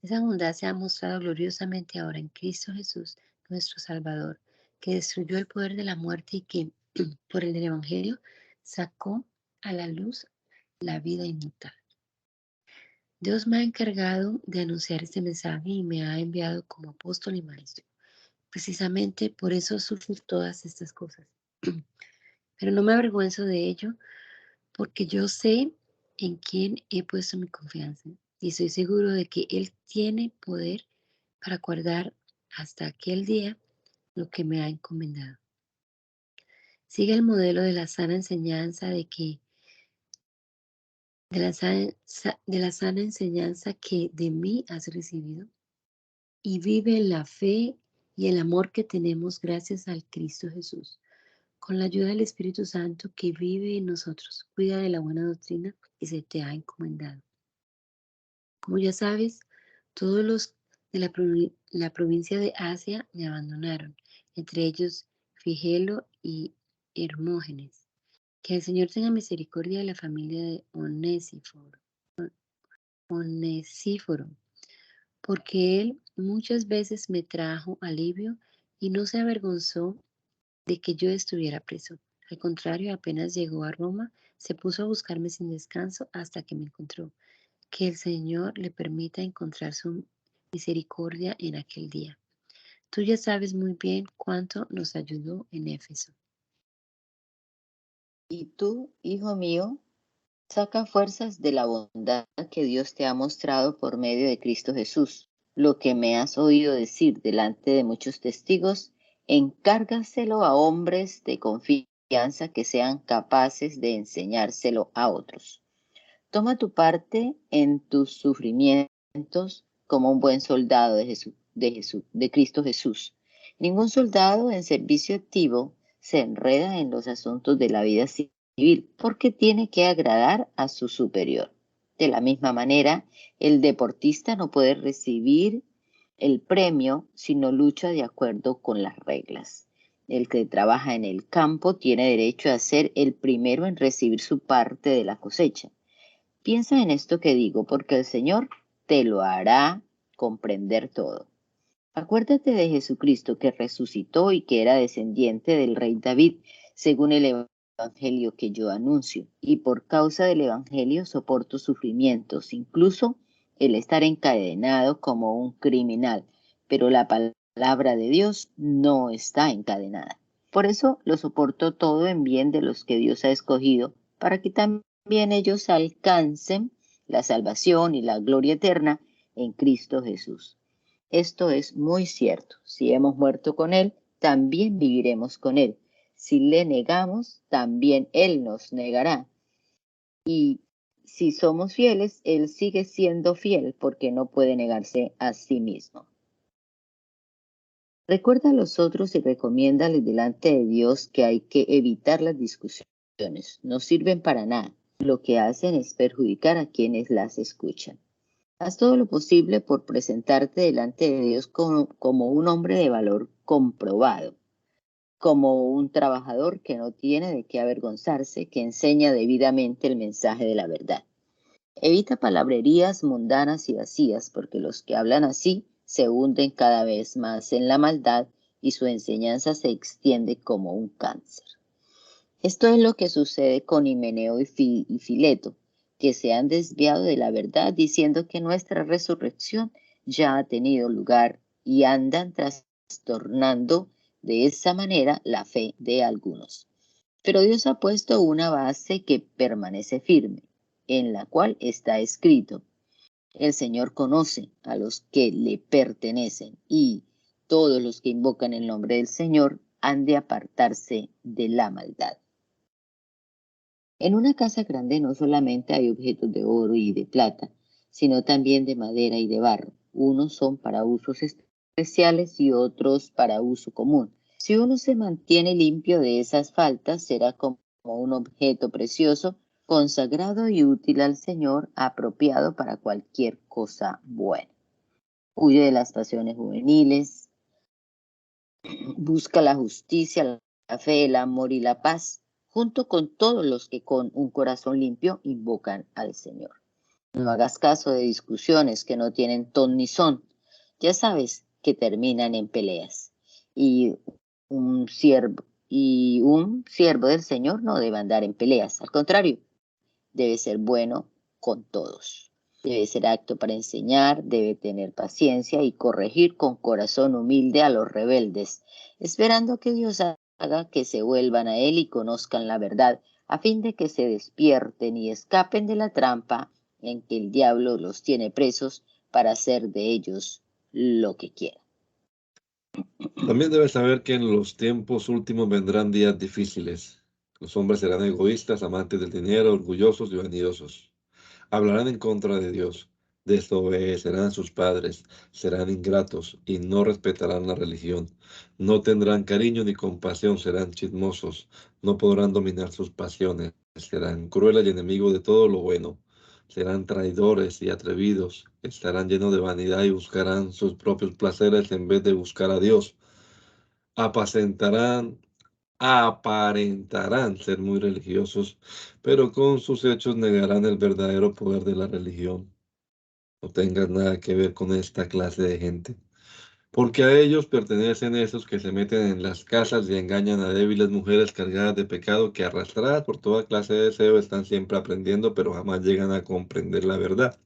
Esa bondad se ha mostrado gloriosamente ahora en Cristo Jesús, nuestro Salvador, que destruyó el poder de la muerte y que, por el del Evangelio, sacó a la luz la vida inmutable. Dios me ha encargado de anunciar este mensaje y me ha enviado como apóstol y maestro. Precisamente por eso sufro todas estas cosas. Pero no me avergüenzo de ello, porque yo sé en quién he puesto mi confianza y estoy seguro de que Él tiene poder para guardar hasta aquel día lo que me ha encomendado. Sigue el modelo de la sana enseñanza de la sana enseñanza que de mí has recibido y vive en la fe y el amor que tenemos gracias al Cristo Jesús. Con la ayuda del Espíritu Santo que vive en nosotros, cuida de la buena doctrina que se te ha encomendado. Como ya sabes, todos los de la provincia de Asia me abandonaron, entre ellos Figelo y Hermógenes. Que el Señor tenga misericordia de la familia de Onesíforo, porque él muchas veces me trajo alivio y no se avergonzó de que yo estuviera preso. Al contrario, apenas llegó a Roma, se puso a buscarme sin descanso hasta que me encontró. Que el Señor le permita encontrar su misericordia en aquel día. Tú ya sabes muy bien cuánto nos ayudó en Éfeso.
Y tú, hijo mío, saca fuerzas de la bondad que Dios te ha mostrado por medio de Cristo Jesús. Lo que me has oído decir delante de muchos testigos, encárgaselo a hombres de confianza que sean capaces de enseñárselo a otros. Toma tu parte en tus sufrimientos como un buen soldado de Cristo Jesús. Ningún soldado en servicio activo se enreda en los asuntos de la vida civil porque tiene que agradar a su superior. De la misma manera, el deportista no puede recibir el premio si no lucha de acuerdo con las reglas. El que trabaja en el campo tiene derecho a ser el primero en recibir su parte de la cosecha. Piensa en esto que digo, porque el Señor te lo hará comprender todo. Acuérdate de Jesucristo que resucitó y que era descendiente del rey David, según el evangelio que yo anuncio. Y por causa del evangelio soporto sufrimientos, incluso el estar encadenado como un criminal. Pero la palabra de Dios no está encadenada. Por eso lo soporto todo en bien de los que Dios ha escogido, para que también también ellos alcancen la salvación y la gloria eterna en Cristo Jesús. Esto es muy cierto. Si hemos muerto con Él, también viviremos con Él. Si le negamos, también Él nos negará. Y si somos fieles, Él sigue siendo fiel porque no puede negarse a sí mismo. Recuerda a los otros y recomiéndales delante de Dios que hay que evitar las discusiones. No sirven para nada. Lo que hacen es perjudicar a quienes las escuchan. Haz todo lo posible por presentarte delante de Dios como un hombre de valor comprobado, como un trabajador que no tiene de qué avergonzarse, que enseña debidamente el mensaje de la verdad. Evita palabrerías mundanas y vacías, porque los que hablan así se hunden cada vez más en la maldad y su enseñanza se extiende como un cáncer. Esto es lo que sucede con Himeneo y Fileto, que se han desviado de la verdad diciendo que nuestra resurrección ya ha tenido lugar y andan trastornando de esa manera la fe de algunos. Pero Dios ha puesto una base que permanece firme, en la cual está escrito: el Señor conoce a los que le pertenecen y todos los que invocan el nombre del Señor han de apartarse de la maldad. En una casa grande no solamente hay objetos de oro y de plata, sino también de madera y de barro. Unos son para usos especiales y otros para uso común. Si uno se mantiene limpio de esas faltas, será como un objeto precioso, consagrado y útil al Señor, apropiado para cualquier cosa buena. Huye de las pasiones juveniles, busca la justicia, la fe, el amor y la paz, junto con todos los que con un corazón limpio invocan al Señor. No hagas caso de discusiones que no tienen ton ni son. Ya sabes que terminan en peleas. Y un siervo del Señor no debe andar en peleas. Al contrario, debe ser bueno con todos. Debe ser apto para enseñar, debe tener paciencia y corregir con corazón humilde a los rebeldes, esperando que Dios haga que se vuelvan a Él y conozcan la verdad, a fin de que se despierten y escapen de la trampa en que el diablo los tiene presos para hacer de ellos lo que quiera.
También debes saber que en los tiempos últimos vendrán días difíciles. Los hombres serán egoístas, amantes del dinero, orgullosos y vanidosos. Hablarán en contra de Dios, desobedecerán a sus padres, serán ingratos y no respetarán la religión. No tendrán cariño ni compasión, serán chismosos, no podrán dominar sus pasiones, serán crueles y enemigos de todo lo bueno. Serán traidores y atrevidos, estarán llenos de vanidad y buscarán sus propios placeres en vez de buscar a Dios. Aparentarán ser muy religiosos, pero con sus hechos negarán el verdadero poder de la religión. No tengas nada que ver con esta clase de gente, porque a ellos pertenecen esos que se meten en las casas y engañan a débiles mujeres cargadas de pecado que, arrastradas por toda clase de deseo, están siempre aprendiendo, pero jamás llegan a comprender la verdad.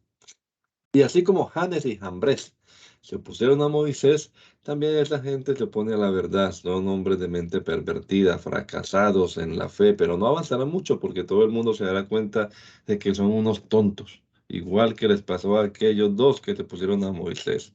Y así como Janes y Jambres se opusieron a Moisés, también esa gente se opone a la verdad. Son hombres de mente pervertida, fracasados en la fe, pero no avanzarán mucho porque todo el mundo se dará cuenta de que son unos tontos, igual que les pasó a aquellos dos que se pusieron a Moisés.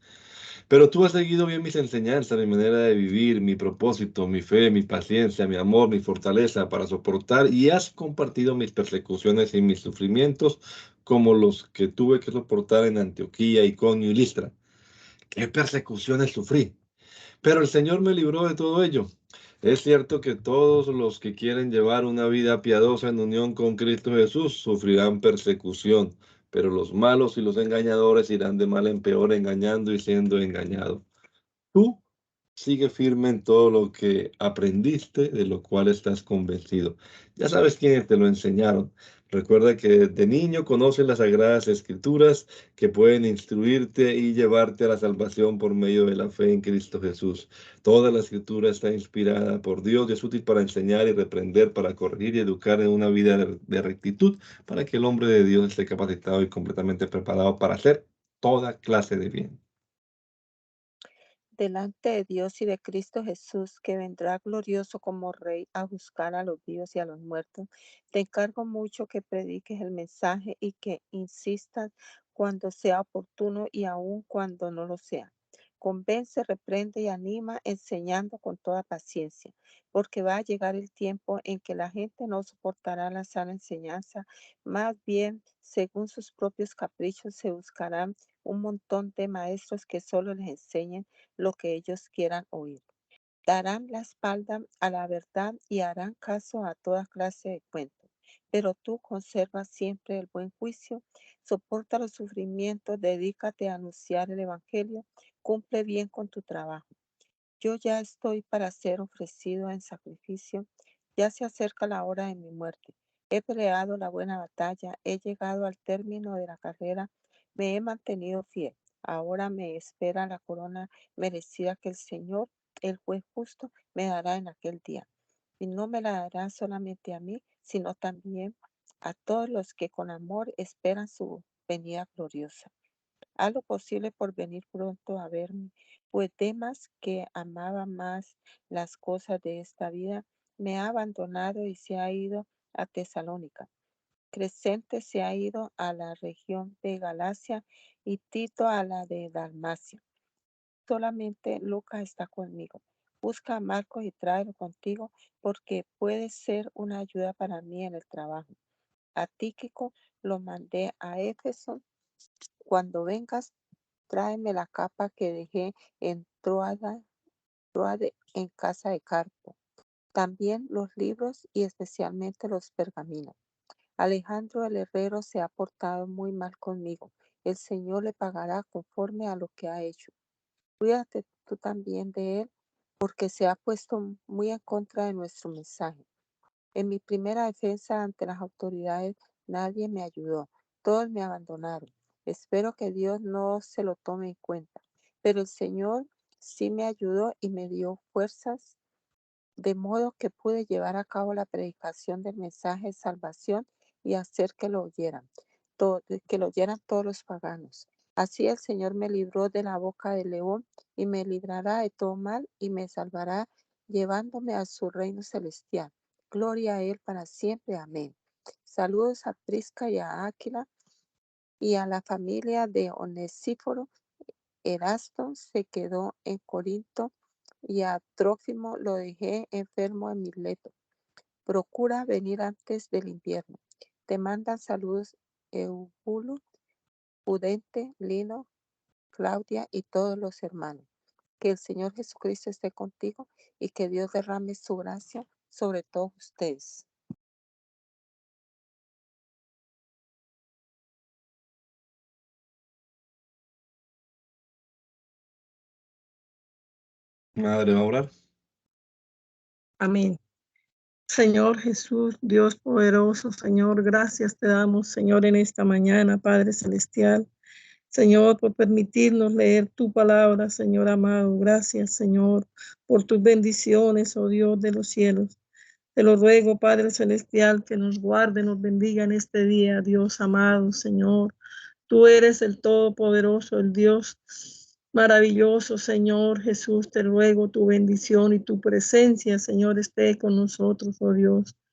Pero tú has seguido bien mis enseñanzas, mi manera de vivir, mi propósito, mi fe, mi paciencia, mi amor, mi fortaleza para soportar, y has compartido mis persecuciones y mis sufrimientos como los que tuve que soportar en Antioquía, Iconio y Listra. ¿Qué persecuciones sufrí? Pero el Señor me libró de todo ello. Es cierto que todos los que quieren llevar una vida piadosa en unión con Cristo Jesús sufrirán persecución, pero los malos y los engañadores irán de mal en peor engañando y siendo engañados. Tú sigue firme en todo lo que aprendiste, de lo cual estás convencido. Ya sabes quiénes te lo enseñaron. Recuerda que desde niño conoces las sagradas escrituras que pueden instruirte y llevarte a la salvación por medio de la fe en Cristo Jesús. Toda la escritura está inspirada por Dios y es útil para enseñar y reprender, para corregir y educar en una vida de rectitud, para que el hombre de Dios esté capacitado y completamente preparado para hacer toda clase de bien.
delante de Dios y de Cristo Jesús, que vendrá glorioso como Rey a buscar a los vivos y a los muertos, te encargo mucho que prediques el mensaje y que insistas cuando sea oportuno y aun cuando no lo sea. Convence, reprende y anima, enseñando con toda paciencia, porque va a llegar el tiempo en que la gente no soportará la sana enseñanza, más bien, según sus propios caprichos, se buscarán un montón de maestros que solo les enseñen lo que ellos quieran oír. Darán la espalda a la verdad y harán caso a toda clase de cuentos. Pero tú conserva siempre el buen juicio, soporta los sufrimientos, dedícate a anunciar el Evangelio, cumple bien con tu trabajo. Yo ya estoy para ser ofrecido en sacrificio, ya se acerca la hora de mi muerte. He peleado la buena batalla, he llegado al término de la carrera, me he mantenido fiel. Ahora me espera la corona merecida que el Señor, el juez justo, me dará en aquel día. Y no me la dará solamente a mí, sino también a todos los que con amor esperan su venida gloriosa. Haz lo posible por venir pronto a verme, pues Demas, que amaba más las cosas de esta vida, me ha abandonado y se ha ido a Tesalónica. Crescente se ha ido a la región de Galacia y Tito a la de Dalmacia. Solamente Lucas está conmigo. Busca a Marcos y tráelo contigo porque puede ser una ayuda para mí en el trabajo. A Tíquico lo mandé a Éfeso. Cuando vengas, tráeme la capa que dejé en Troade en casa de Carpo. También los libros y especialmente los pergaminos. Alejandro el herrero se ha portado muy mal conmigo. El Señor le pagará conforme a lo que ha hecho. Cuídate tú también de él, porque se ha puesto muy en contra de nuestro mensaje. En mi primera defensa ante las autoridades, nadie me ayudó. Todos me abandonaron. Espero que Dios no se lo tome en cuenta. Pero el Señor sí me ayudó y me dio fuerzas, de modo que pude llevar a cabo la predicación del mensaje de salvación y hacer que lo oyeran, todos los paganos. Así el Señor me libró de la boca del león y me librará de todo mal y me salvará llevándome a su reino celestial. Gloria a Él para siempre. Amén. Saludos a Prisca y a Áquila y a la familia de Onesíforo. Erasto se quedó en Corinto y a Trófimo lo dejé enfermo en Mileto. Procura venir antes del invierno. Te mandan saludos Eubulo, Pudente, Lino, Claudia y todos los hermanos. Que el Señor Jesucristo esté contigo y que Dios derrame su gracia sobre todos ustedes.
Madre, va a orar.
Amén. Señor Jesús, Dios poderoso, Señor, gracias te damos, Señor, en esta mañana, Padre Celestial. Señor, por permitirnos leer tu palabra, Señor amado. Gracias, Señor, por tus bendiciones, oh Dios de los cielos. Te lo ruego, Padre Celestial, que nos guarde, nos bendiga en este día, Dios amado, Señor. Tú eres el Todopoderoso, el Dios maravilloso, Señor Jesús. Te ruego tu bendición y tu presencia, Señor, esté con nosotros, oh Dios.